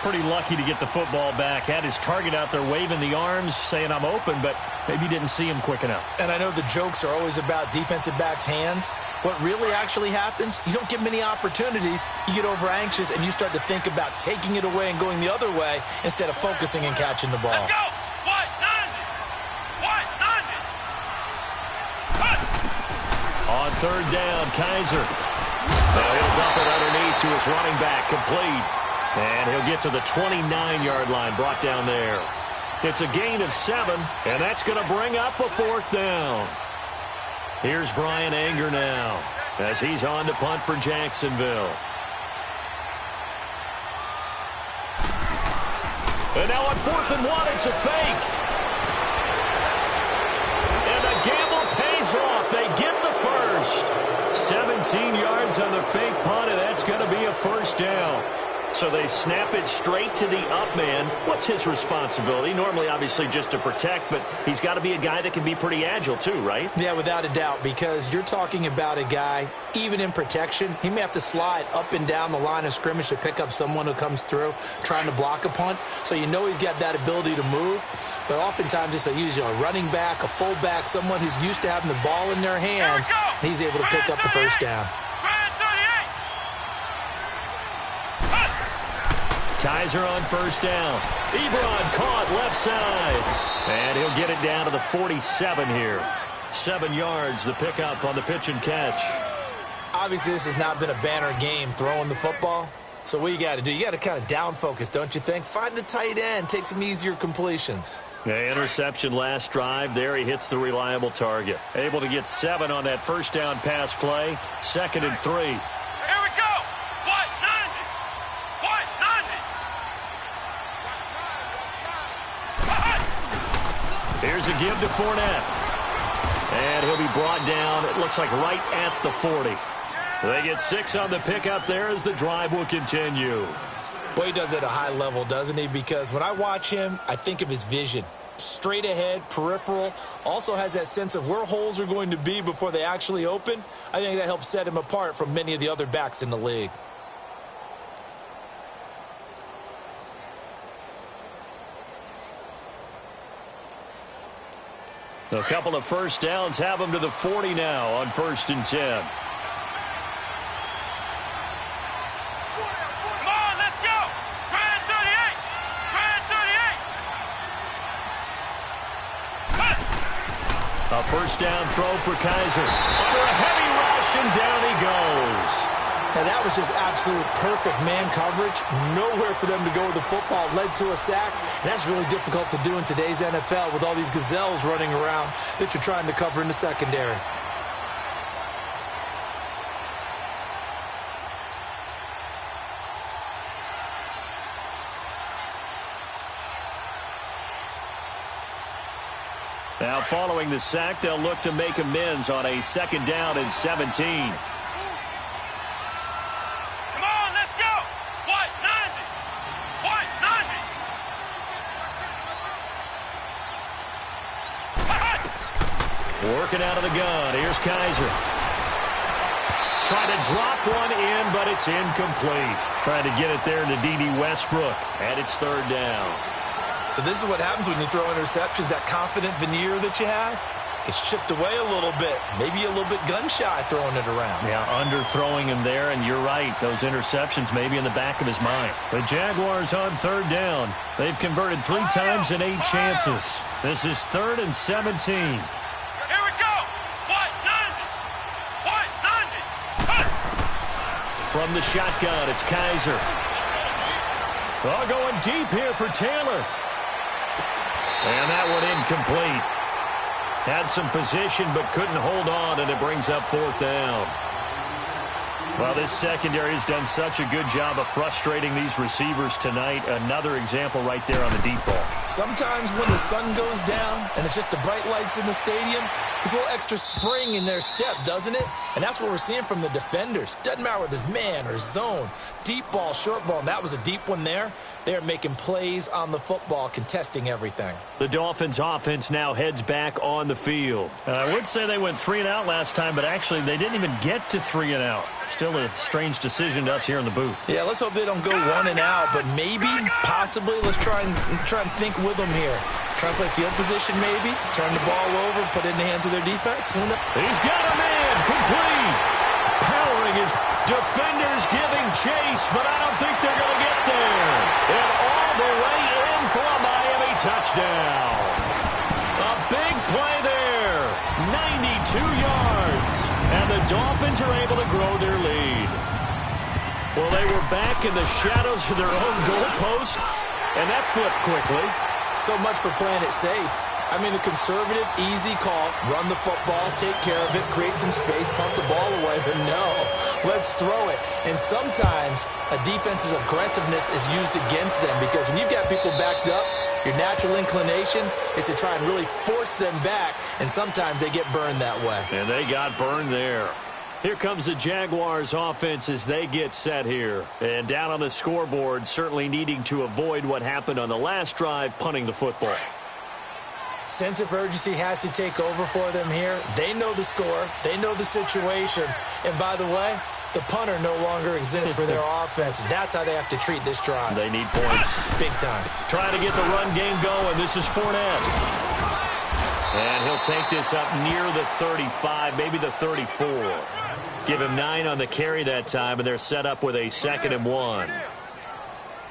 Pretty lucky to get the football back. Had his target out there waving the arms, saying I'm open, but maybe didn't see him quick enough. And I know the jokes are always about defensive backs' hands. What really actually happens, you don't get many opportunities. You get over anxious, and you start to think about taking it away and going the other way instead of focusing and catching the ball. Let's go. On third down, Kaiser. Now he'll dump it underneath to his running back, complete. And he'll get to the 29-yard line, brought down there. It's a gain of 7, and that's going to bring up a 4th down. Here's Brian Anger now as he's on to punt for Jacksonville. And now on 4th and 1, it's a fake. And the gamble pays off. They get the first. 17 yards on the fake punt, and that's going to be a 1st down. So they snap it straight to the up man. What's his responsibility? Normally, obviously, just to protect, but he's got to be a guy that can be pretty agile too, right? Yeah, without a doubt, because you're talking about a guy, even in protection, he may have to slide up and down the line of scrimmage to pick up someone who comes through trying to block a punt. So you know he's got that ability to move. But oftentimes it's usually a running back, a fullback, someone who's used to having the ball in their hands, and he's able to pick up the first down. Kaiser on 1st down. Ebron caught left side. And he'll get it down to the 47 here. 7 yards, the pickup on the pitch and catch. Obviously, this has not been a banner game throwing the football. So what you got to do, you got to kind of down focus, don't you think? Find the tight end, take some easier completions. Yeah, interception last drive. There he hits the reliable target. Able to get 7 on that 1st down pass play. 2nd and 3. Here we go. What? 90. Here's a give to Fournette. And he'll be brought down, it looks like right at the 40. They get 6 on the pickup there as the drive will continue. Boy, he does it at a high level, doesn't he? Because when I watch him, I think of his vision. Straight ahead, peripheral, also has that sense of where holes are going to be before they actually open. I think that helps set him apart from many of the other backs in the league. A couple of 1st downs have him to the 40 now on 1st and 10. Come on, let's go. Grand 38. Grand 38. A 1st down throw for Kaiser. Under a heavy rush, and down he goes. Now, that was just absolute perfect man coverage. Nowhere for them to go with the football. Led to a sack. And that's really difficult to do in today's NFL with all these gazelles running around that you're trying to cover in the secondary. Now, following the sack, they'll look to make amends on a 2nd down and 17. Working out of the gun. Here's Kaiser. Trying to drop one in, but it's incomplete. Trying to get it there to D.D. Westbrook. And it's 3rd down. So this is what happens when you throw interceptions. That confident veneer that you have gets chipped away a little bit. Maybe a little bit gun-shy throwing it around. Yeah, under-throwing him there, and you're right. Those interceptions may be in the back of his mind. The Jaguars on 3rd down. They've converted 3 times in 8 chances. This is 3rd and 17. From the shotgun, it's Kaiser. Oh, going deep here for Taylor. And that one incomplete. Had some position, but couldn't hold on, and it brings up 4th down. Well, this secondary has done such a good job of frustrating these receivers tonight. Another example right there on the deep ball. Sometimes when the sun goes down and it's just the bright lights in the stadium, there's a little extra spring in their step, doesn't it? And that's what we're seeing from the defenders. Doesn't matter whether it's man or zone, deep ball, short ball, and that was a deep one there. They're making plays on the football, contesting everything. The Dolphins' offense now heads back on the field. I would say they went 3 and out last time, but actually they didn't even get to 3 and out. still a strange decision to us here in the booth. Yeah, let's hope they don't go 1 and out, but maybe, possibly, let's try and think with them here. Try and play field position maybe, turn the ball over, put it in the hands of their defense. He's got a man, complete. Powering his defenders, giving chase, but I don't think they're going to get there. And all the way in for a Miami touchdown. A big play there, 92 yards, and the Dolphins are able to grow their lead. Well, they were back in the shadows of their own goalpost, and that flipped quickly. So much for playing it safe. I mean, the conservative, easy call, run the football, take care of it, create some space, pump the ball away, but no, let's throw it. And sometimes a defense's aggressiveness is used against them because when you've got people backed up, your natural inclination is to try and really force them back, and sometimes they get burned that way. And they got burned there. Here comes the Jaguars offense as they get set here. And down on the scoreboard, certainly needing to avoid what happened on the last drive, punting the football. Sense of urgency has to take over for them here. They know the score. They know the situation. And by the way, the punter no longer exists for their offense. That's how they have to treat this drive. They need points. Big time. Trying to get the run game going. This is Fournette. And he'll take this up near the 35, maybe the 34. Give him 9 on the carry that time, and they're set up with a 2nd and 1.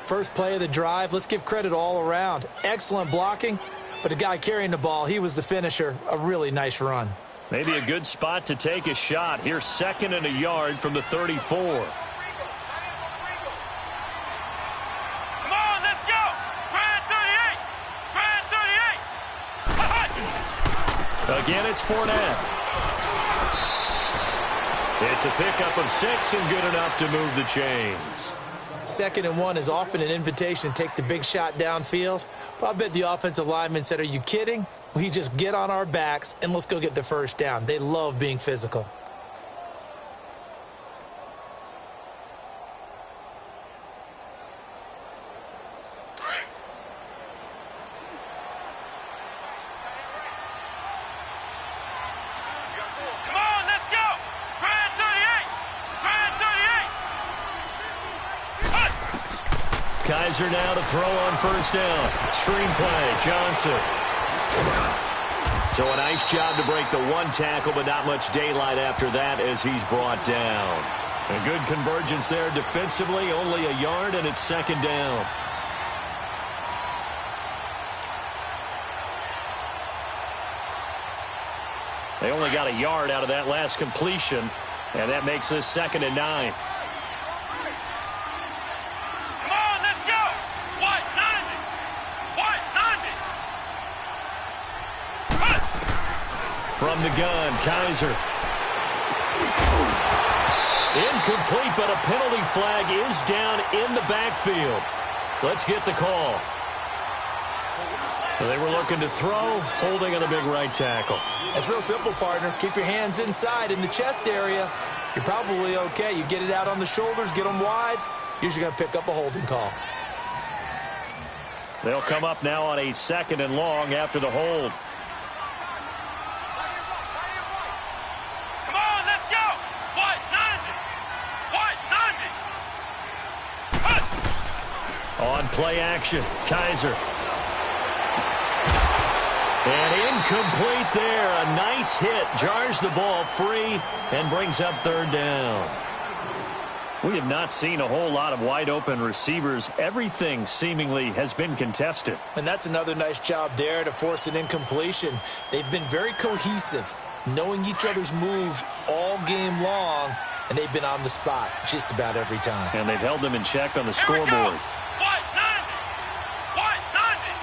First play of the drive. Let's give credit all around. Excellent blocking. But the guy carrying the ball, he was the finisher. A really nice run. Maybe a good spot to take a shot. Here's 2nd and a yard from the 34. Come on, let's go. Grand 38. Again, it's Fournette. It's a pickup of 6 and good enough to move the chains. 2nd and 1 is often an invitation to take the big shot downfield. But I bet the offensive lineman said, are you kidding? We just get on our backs and let's go get the first down. They love being physical. Come on, let's go. Grand 38. Kaiser now to throw on first down. Screen play, Johnson. So a nice job to break the 1 tackle, but not much daylight after that as he's brought down. A good convergence there defensively, only a yard, and it's 2nd down. They only got a yard out of that last completion, and that makes this 2nd and 9. Come on, let's go. What? 90. What? 90. From the gun, Kaiser. Incomplete, but a penalty flag is down in the backfield. Let's get the call. They were looking to throw, holding on the big right tackle. It's real simple, partner. Keep your hands inside in the chest area. You're probably okay. You get it out on the shoulders, get them wide. Usually going to pick up a holding call. They'll come up now on a 2nd and long after the hold. Come on, let's go. What? 90. What? 90. On play action, Kaiser. And incomplete there. A nice hit. Jars the ball free and brings up 3rd down. We have not seen a whole lot of wide open receivers. Everything seemingly has been contested. And that's another nice job there to force an incompletion. They've been very cohesive, knowing each other's moves all game long, and they've been on the spot just about every time. And they've held them in check on the Here we go. scoreboard. What? 90. What? 90.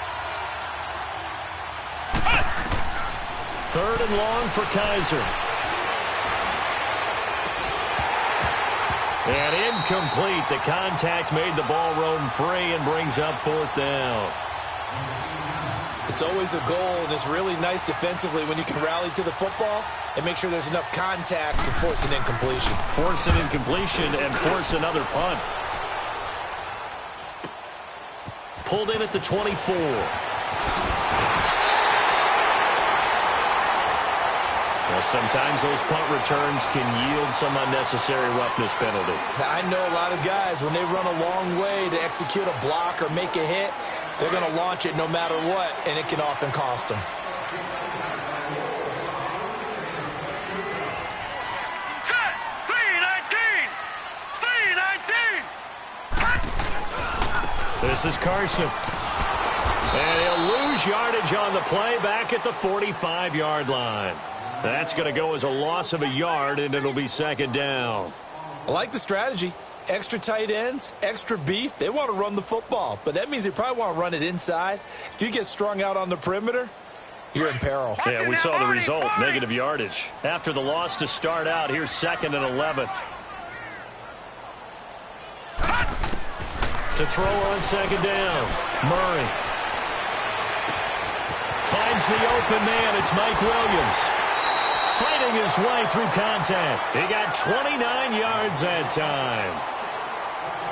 3rd and long for Kaiser. And incomplete. The contact made the ball roam free and brings up 4th down. It's always a goal, and it's really nice defensively when you can rally to the football and make sure there's enough contact to force an incompletion. Force an incompletion and force another punt. Pulled in at the 24. Well, sometimes those punt returns can yield some unnecessary roughness penalty. Now, I know a lot of guys, when they run a long way to execute a block or make a hit, they're going to launch it no matter what, and it can often cost them. Set. 319. 319. This is Carson. And he'll lose yardage on the play back at the 45-yard line. That's going to go as a loss of a yard, and it'll be second down. I like the strategy. Extra tight ends, extra beef. They want to run the football, but that means they probably want to run it inside. If you get strung out on the perimeter, you're in peril. Yeah, we saw the result, negative yardage. After the loss to start out, here's 2nd and 11. To throw on second down, Murray. Finds the open man. It's Mike Williams. Fighting his way through contact. He got 29 yards that time.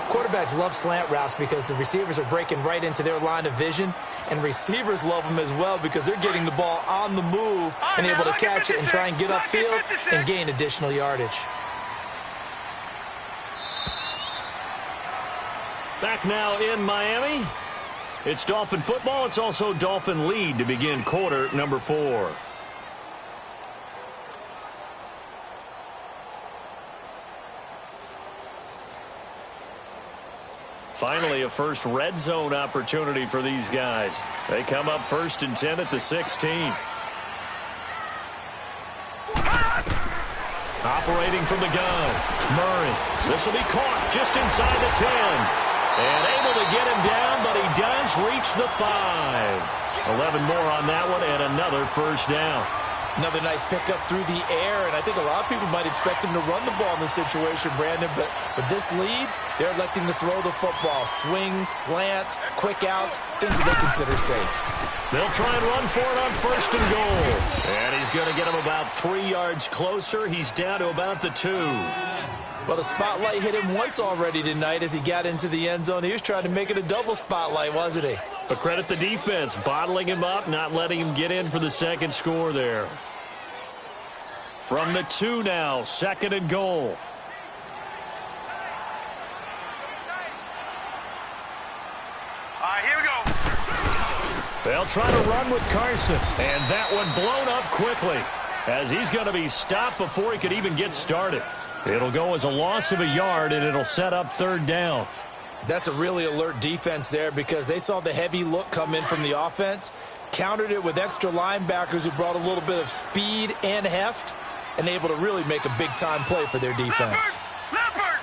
Quarterbacks love slant routes because the receivers are breaking right into their line of vision, and receivers love them as well because they're getting the ball on the move and able to catch it and try and get upfield and gain additional yardage. Back now in Miami. It's Dolphin football. It's also Dolphin lead to begin quarter number 4. Finally, a first red zone opportunity for these guys. They come up 1st and 10 at the 16. Operating from the gun, Murray. This will be caught just inside the 10. And able to get him down, but he does reach the 5. 11 more on that one, and another first down. Another nice pickup through the air, and I think a lot of people might expect him to run the ball in this situation, Brandon, but with this lead, they're electing to throw the football. Swings, slants, quick outs, things that they consider safe. They'll try and run for it on 1st and goal. And he's going to get him about 3 yards closer. He's down to about the 2. Well, the spotlight hit him once already tonight as he got into the end zone. He was trying to make it a double spotlight, wasn't he? But credit the defense, bottling him up, not letting him get in for the second score there. From the 2 now, 2nd and goal. All right, here we go. They'll try to run with Carson, and that one blown up quickly as he's going to be stopped before he could even get started. It'll go as a loss of a yard, and it'll set up 3rd down. That's a really alert defense there because they saw the heavy look come in from the offense, countered it with extra linebackers who brought a little bit of speed and heft, and able to really make a big-time play for their defense. Leopard.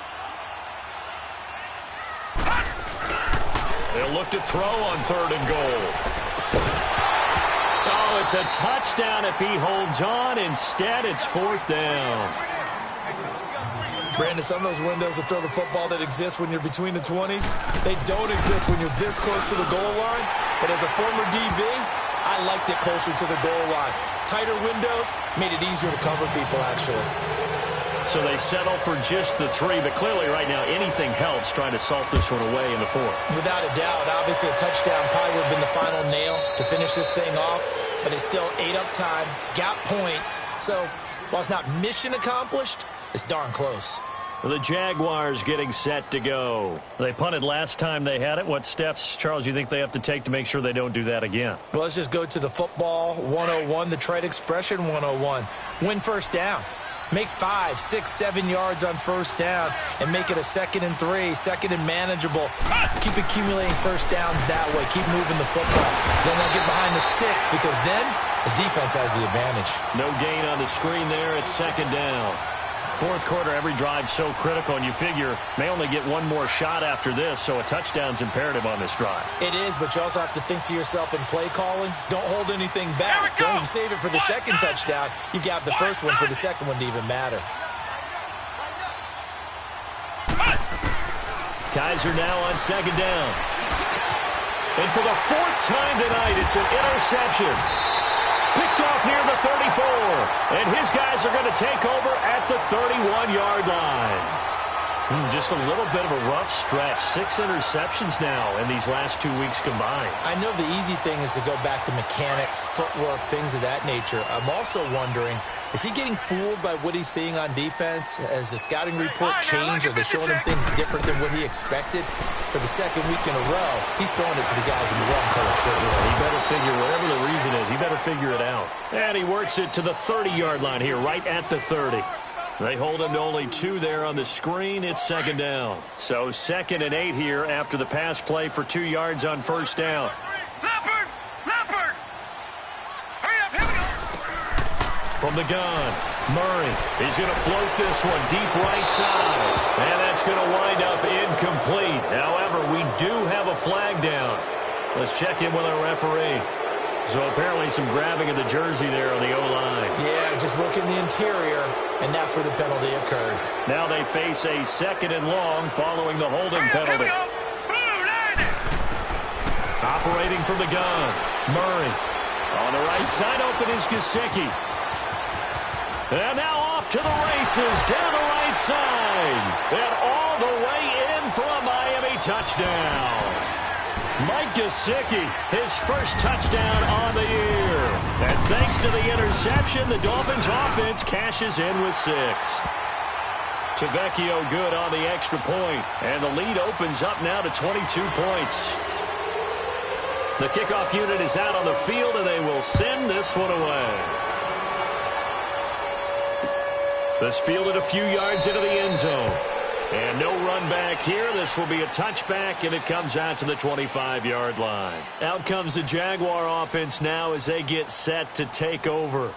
They'll look to throw on 3rd and goal. Oh, it's a touchdown if he holds on. Instead, it's 4th down. Brandon, some of those windows to throw the football that exist when you're between the 20s, they don't exist when you're this close to the goal line. But as a former DB, I liked it closer to the goal line. Tighter windows made it easier to cover people, actually. So they settle for just the 3, but clearly right now anything helps trying to salt this one away in the 4th. Without a doubt, obviously a touchdown probably would have been the final nail to finish this thing off, but it still ate up time, got points. So while it's not mission accomplished, it's darn close. The Jaguars getting set to go. They punted last time they had it. What steps, Charles, you think they have to take to make sure they don't do that again? Well, let's just go to the football 101, the trite expression 101. Win first down. Make 5, 6, 7 yards on first down and make it a 2nd and 3, 2nd and manageable. Keep accumulating first downs that way. Keep moving the football. Don't want to get behind the sticks because then the defense has the advantage. No gain on the screen there. It's 2nd down. 4th quarter, every drive so critical, and you figure may only get one more shot after this, so a touchdown's imperative on this drive. It is, but you also have to think to yourself in play calling, don't hold anything back. Don't even save it for the second touchdown. You got the first one for the second one to even matter. Kaiser now on 2nd down. And for the 4th time tonight, it's an interception. Picked off near the 34. And his guys are going to take over at the 31-yard line. Just a little bit of a rough stretch. 6 interceptions now in these last 2 weeks combined. I know the easy thing is to go back to mechanics, footwork, things of that nature. I'm also wondering, Is he getting fooled by what he's seeing on defense? Has the scouting report changed? Are they showing him things different than what he expected? For the second week in a row, he's throwing it to the guys in the wrong color shirt. He better figure, whatever the reason is, he better figure it out. And he works it to the 30-yard line here, right at the 30. They hold him to only 2 there on the screen. It's second down. So 2nd and 8 here after the pass play for 2 yards on first down. Leopard! Leopard! Hurry up, here we go! From the gun, Murray. He's going to float this one deep right side. And that's going to wind up incomplete. However, we do have a flag down. Let's check in with our referee. So apparently some grabbing of the jersey there on the O-line. Yeah, just look in the interior, and that's where the penalty occurred. Now they face a 2nd and long following the holding penalty. Operating from the gun, Murray. On the right side, open is Gesicki. And now off to the races, down the right side. And all the way in for a Miami touchdown. Mike Gesicki, his first touchdown on the year. And thanks to the interception, the Dolphins offense cashes in with 6. TFGO good on the extra point. And the lead opens up now to 22 points. The kickoff unit is out on the field, and they will send this one away. This fielded a few yards into the end zone. And no run back here. This will be a touchback, and it comes out to the 25-yard line. Out comes the Jaguar offense now as they get set to take over.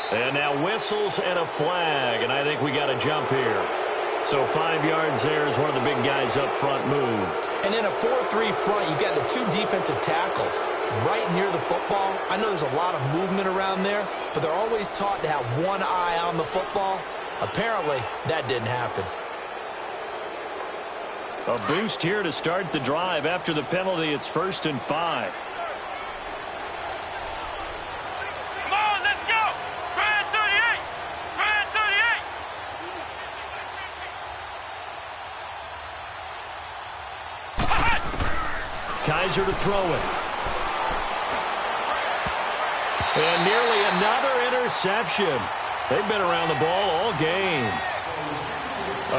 And now whistles and a flag, and I think we got a jump here. So 5 yards there as one of the big guys up front moved. And in a 4-3 front, you got the 2 defensive tackles right near the football. I know there's a lot of movement around there, but they're always taught to have one eye on the football. Apparently, that didn't happen. A boost here to start the drive. After the penalty, it's 1st and 5. Kaiser to throw it. And nearly another interception. They've been around the ball all game.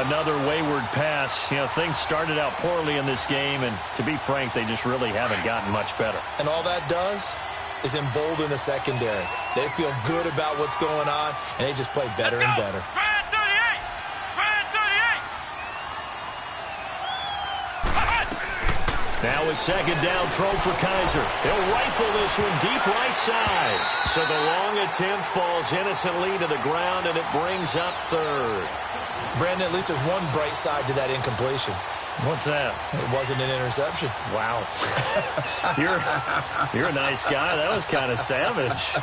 Another wayward pass. You know, things started out poorly in this game, and to be frank, they just really haven't gotten much better. And all that does is embolden the secondary. They feel good about what's going on, and they just play better and better. Now a 2nd down throw for Kaiser. He'll rifle this one deep right side. So the long attempt falls innocently to the ground, and it brings up 3rd. Brandon, at least there's one bright side to that incompletion. What's that? It wasn't an interception. Wow. You're a nice guy. That was kind of savage.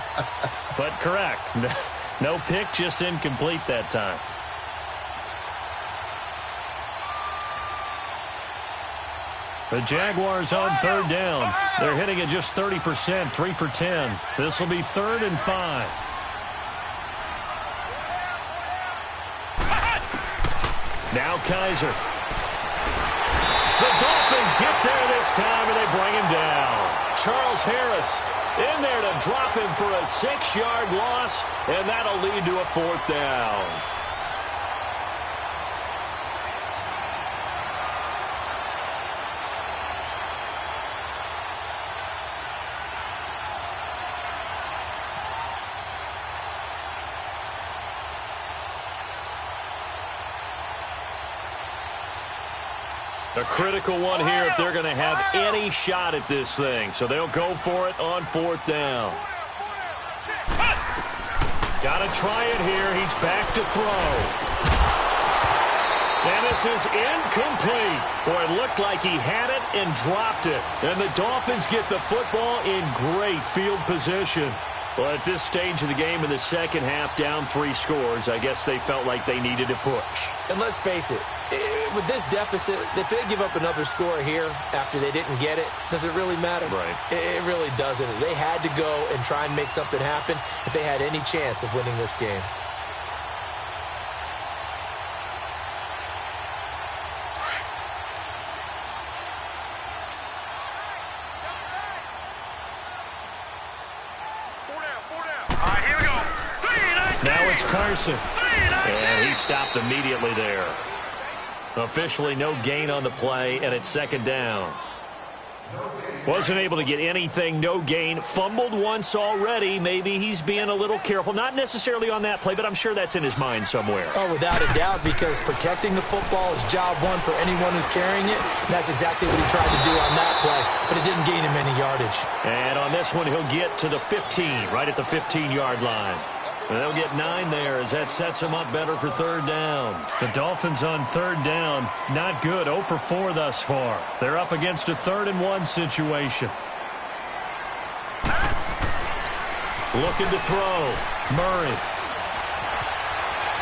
But correct. No pick, just incomplete that time. The Jaguars on 3rd down. They're hitting at just 30%, 3 for 10. This will be 3rd and 5. Now Kaiser. The Dolphins get there this time, and they bring him down. Charles Harris in there to drop him for a 6-yard loss, and that'll lead to a 4th down. A critical one here if they're going to have any shot at this thing. So they'll go for it on 4th down. Got to try it here. He's back to throw. And this is incomplete. Boy, it looked like he had it and dropped it. And the Dolphins get the football in great field position. Well, at this stage of the game in the second half, down 3 scores, I guess they felt like they needed a push. And let's face it, with this deficit, if they give up another score here after they didn't get it, does it really matter? Right. It really doesn't. They had to go and try and make something happen if they had any chance of winning this game. Now it's Carson. And he stopped immediately there. Officially no gain on the play, and it's second down. Wasn't able to get anything, no gain. Fumbled once already. Maybe he's being a little careful. Not necessarily on that play, but I'm sure that's in his mind somewhere. Oh, without a doubt, because protecting the football is job one for anyone who's carrying it. And that's exactly what he tried to do on that play, but it didn't gain him any yardage. And on this one, he'll get to the 15, right at the 15-yard line. And they'll get 9 there as that sets them up better for third down. The Dolphins on third down, not good, 0 for 4 thus far. They're up against a 3rd-and-1 situation. Looking to throw. Murray.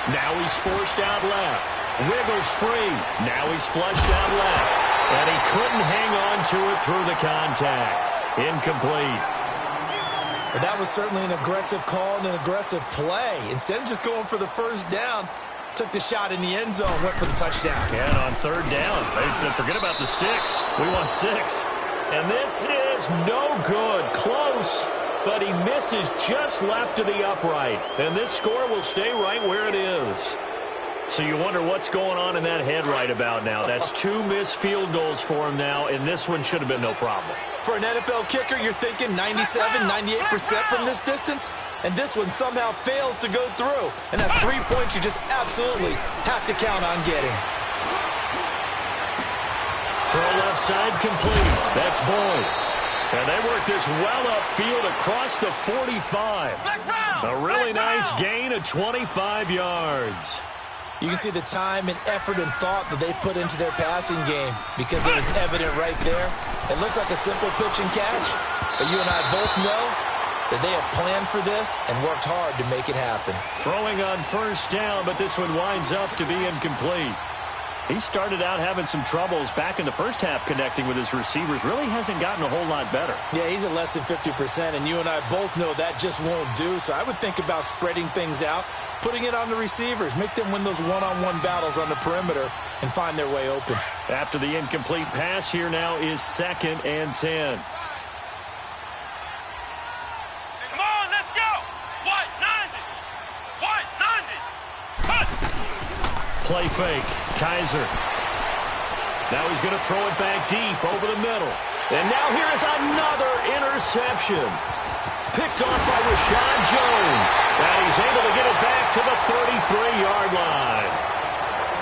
Now he's forced out left. Wiggles free. Now he's flushed out left. And he couldn't hang on to it through the contact. Incomplete. But that was certainly an aggressive call and an aggressive play. Instead of just going for the first down, took the shot in the end zone, went for the touchdown. And on third down, they said, forget about the sticks. We want 6. And this is no good. Close, but he misses just left of the upright. And this score will stay right where it is. So you wonder what's going on in that head right about now. That's 2 missed field goals for him now, and this one should have been no problem. For an NFL kicker, you're thinking 97, 98% from this distance, and this one somehow fails to go through. And that's 3 points you just absolutely have to count on getting. Throw left side complete. That's Boyd. And they work this well upfield across the 45. A really nice gain of 25 yards. You can see the time and effort and thought that they put into their passing game because it was evident right there. It looks like a simple pitch and catch, but you and I both know that they have planned for this and worked hard to make it happen. Throwing on first down, but this one winds up to be incomplete. He started out having some troubles back in the first half connecting with his receivers. Really hasn't gotten a whole lot better. Yeah, he's at less than 50%, and you and I both know that just won't do. So I would think about spreading things out, putting it on the receivers, make them win those one-on-one battles on the perimeter and find their way open. After the incomplete pass, here now is 2nd and 10. Come on, let's go. What? 90. What? 90. Cut. Play fake. Kaiser. Now he's going to throw it back deep over the middle. And now here is another interception. Picked off by Rashad Jones. And he's able to get it back to the 33-yard line.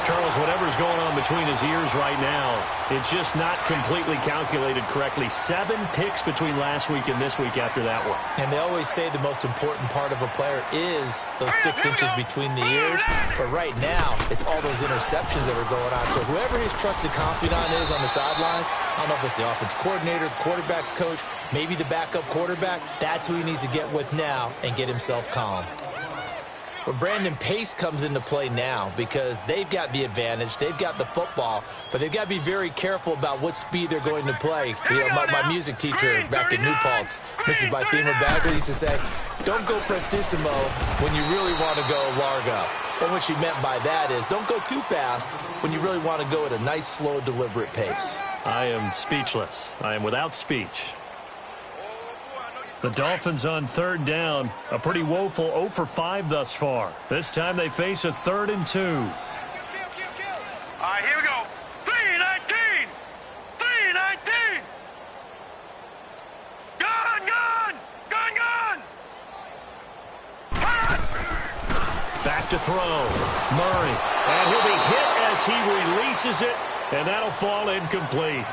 Charles, whatever's going on between his ears right now, it's just not completely calculated correctly. 7 picks between last week and this week after that one. And they always say the most important part of a player is those 6 inches between the ears. But right now, it's all those interceptions that are going on. So whoever his trusted confidant is on the sidelines, I don't know if it's the offense coordinator, the quarterback's coach, maybe the backup quarterback, that's who he needs to get with now and get himself calm. But Brandon, pace comes into play now because they've got the advantage. They've got the football, but they've got to be very careful about what speed they're going to play. You know, my music teacher back at New Paltz, Mrs. Bythema Bagley, used to say, don't go prestissimo when you really want to go largo. And what she meant by that is don't go too fast when you really want to go at a nice, slow, deliberate pace. I am speechless. I am without speech. The Dolphins on third down, a pretty woeful 0 for 5 thus far. This time they face a 3rd and 2. All right, here we go. 3-19. 3-19. Gun, gun. Gun, gun. Back to throw. Murray. And he'll be hit as he releases it, and that'll fall incomplete.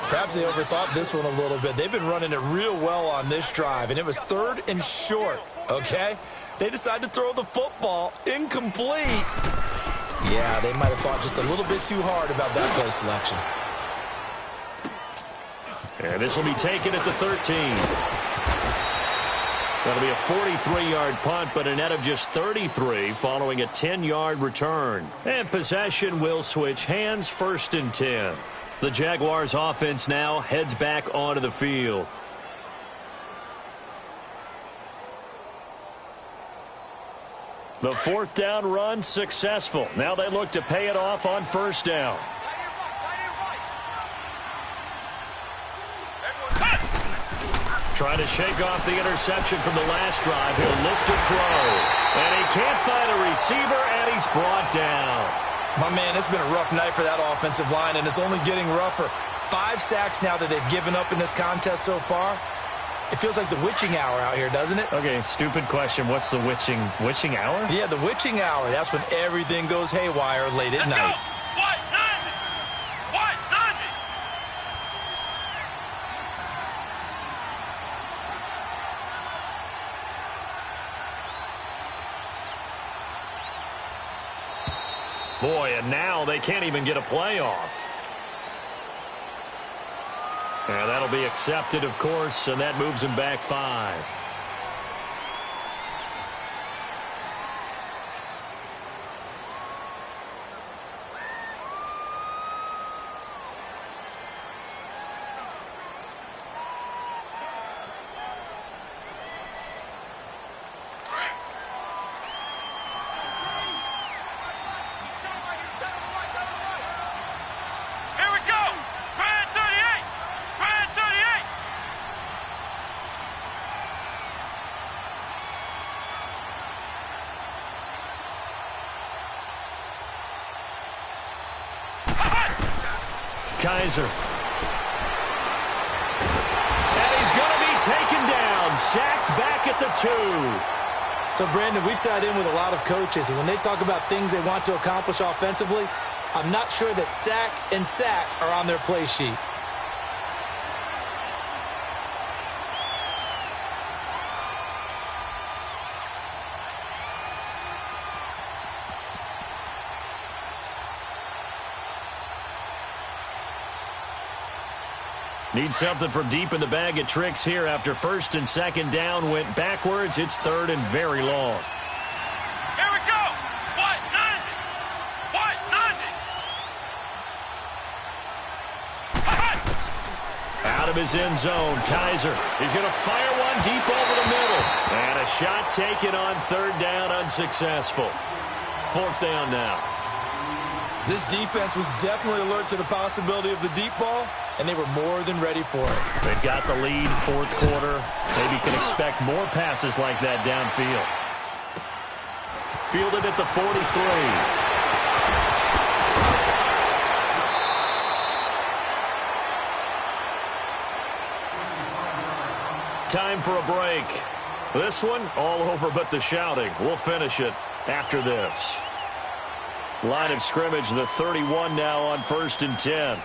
Perhaps they overthought this one a little bit. They've been running it real well on this drive, and it was 3rd and short, okay? They decided to throw the football incomplete. Yeah, they might have thought just a little bit too hard about that play selection. And this will be taken at the 13. That'll be a 43-yard punt, but a net of just 33 following a 10-yard return. And possession will switch hands, 1st and 10. The Jaguars offense now heads back onto the field. The 4th down run successful. Now they look to pay it off on 1st down. Trying to shake off the interception from the last drive. He'll look to throw. And he can't find a receiver, and he's brought down. My man, it's been a rough night for that offensive line, and it's only getting rougher. 5 sacks now that they've given up in this contest so far. It feels like the witching hour out here, doesn't it? Okay, stupid question. What's the witching hour? Yeah, the witching hour. That's when everything goes haywire late at night. Boy, and now they can't even get a playoff. And that'll be accepted, of course, and that moves him back 5. Kaiser. And he's going to be taken down, sacked back at the 2. So, Brandon, we sat in with a lot of coaches, and when they talk about things they want to accomplish offensively, I'm not sure that sack and sack are on their play sheet. Need something from deep in the bag of tricks here after 1st and 2nd down went backwards. It's 3rd and very long. Here we go. What? 90. Out of his end zone, Kaiser. He's going to fire one deep over the middle. And a shot taken on 3rd down, unsuccessful. 4th down now. This defense was definitely alert to the possibility of the deep ball, and they were more than ready for it. They've got the lead, 4th quarter. Maybe can expect more passes like that downfield. Fielded at the 43. Time for a break. This one, all over but the shouting. We'll finish it after this. Line of scrimmage, the 31 now on 1st and 10.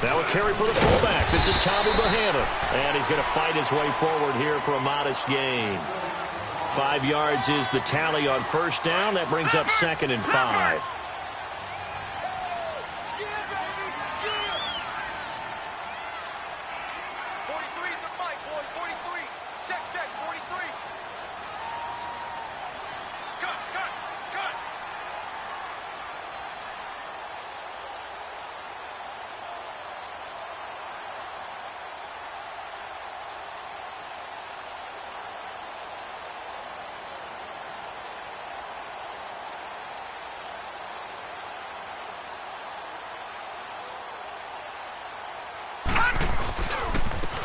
Now a carry for the fullback. This is Tommy Bahana. And he's going to fight his way forward here for a modest gain. 5 yards is the tally on 1st down. That brings up 2nd and 5.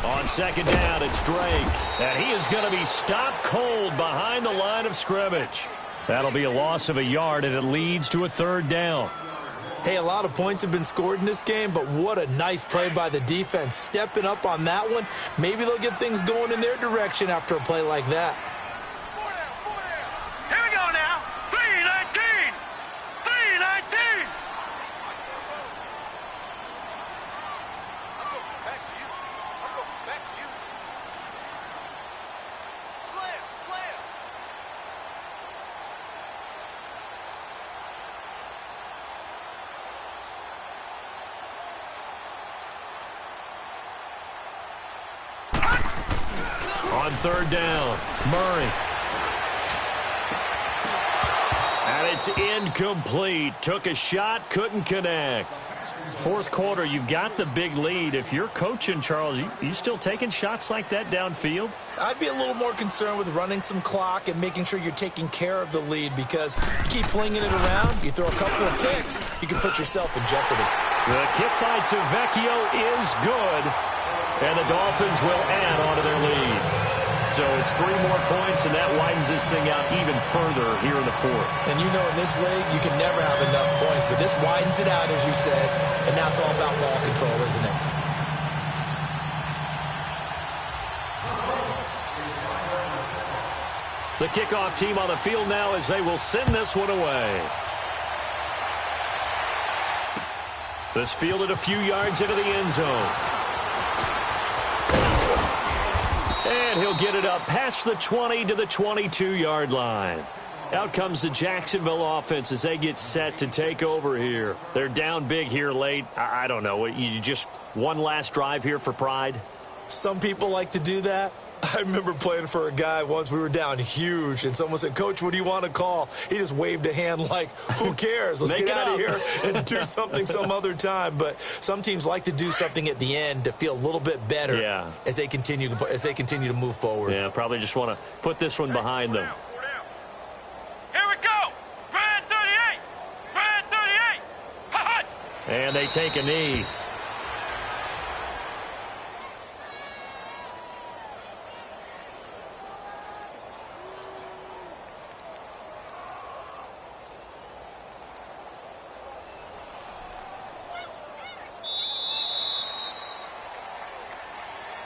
On 2nd down, it's Drake. And he is going to be stopped cold behind the line of scrimmage. That'll be a loss of a yard, and it leads to a 3rd down. Hey, a lot of points have been scored in this game, but what a nice play by the defense. Stepping up on that one, maybe they'll get things going in their direction after a play like that. Here we go now. 3-19. 3-19. Back to you. On third down, Murray. And it's incomplete. Took a shot, couldn't connect. Fourth quarter, you've got the big lead. If you're coaching, Charles, you still taking shots like that downfield? I'd be a little more concerned with running some clock and making sure you're taking care of the lead, because you keep flinging it around, you throw a couple of picks, you can put yourself in jeopardy. The kick by TFGO is good, and the Dolphins will add on to their lead. So it's 3 more points, and that widens this thing out even further here in the fourth. And you know in this league, you can never have enough points, but this widens it out, as you said, and now it's all about ball control, isn't it? The kickoff team on the field now as they will send this one away. This fielded a few yards into the end zone. And he'll get it up past the 20 to the 22-yard line. Out comes the Jacksonville offense as they get set to take over here. They're down big here late. I don't know. You just one last drive here for pride? Some people like to do that. I remember playing for a guy once. We were down huge, and someone said, "Coach, what do you want to call?" He just waved a hand like, who cares? Let's get out of here and do something some other time. But some teams like to do something at the end to feel a little bit better as they continue to move forward. Yeah, probably just want to put this one behind them. Here we go. Brad 38. Brad 38. Ha-ha. And they take a knee.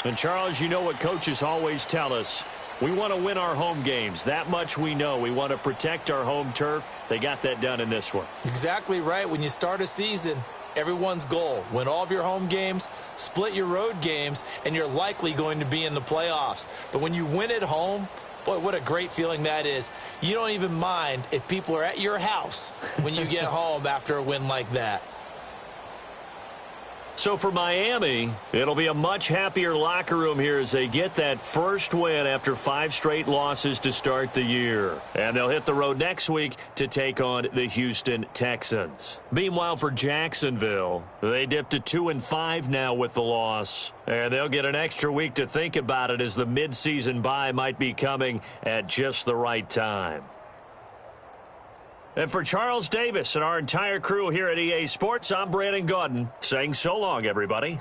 And, Charles, you know what coaches always tell us. We want to win our home games. That much we know. We want to protect our home turf. They got that done in this one. Exactly right. When you start a season, everyone's goal, win all of your home games, split your road games, and you're likely going to be in the playoffs. But when you win at home, boy, what a great feeling that is. You don't even mind if people are at your house when you get home after a win like that. So for Miami, it'll be a much happier locker room here as they get that first win after 5 straight losses to start the year. And they'll hit the road next week to take on the Houston Texans. Meanwhile, for Jacksonville, they dipped to 2-5 now with the loss. And they'll get an extra week to think about it as the midseason bye might be coming at just the right time. And for Charles Davis and our entire crew here at EA Sports, I'm Brandon Gaudin saying so long, everybody.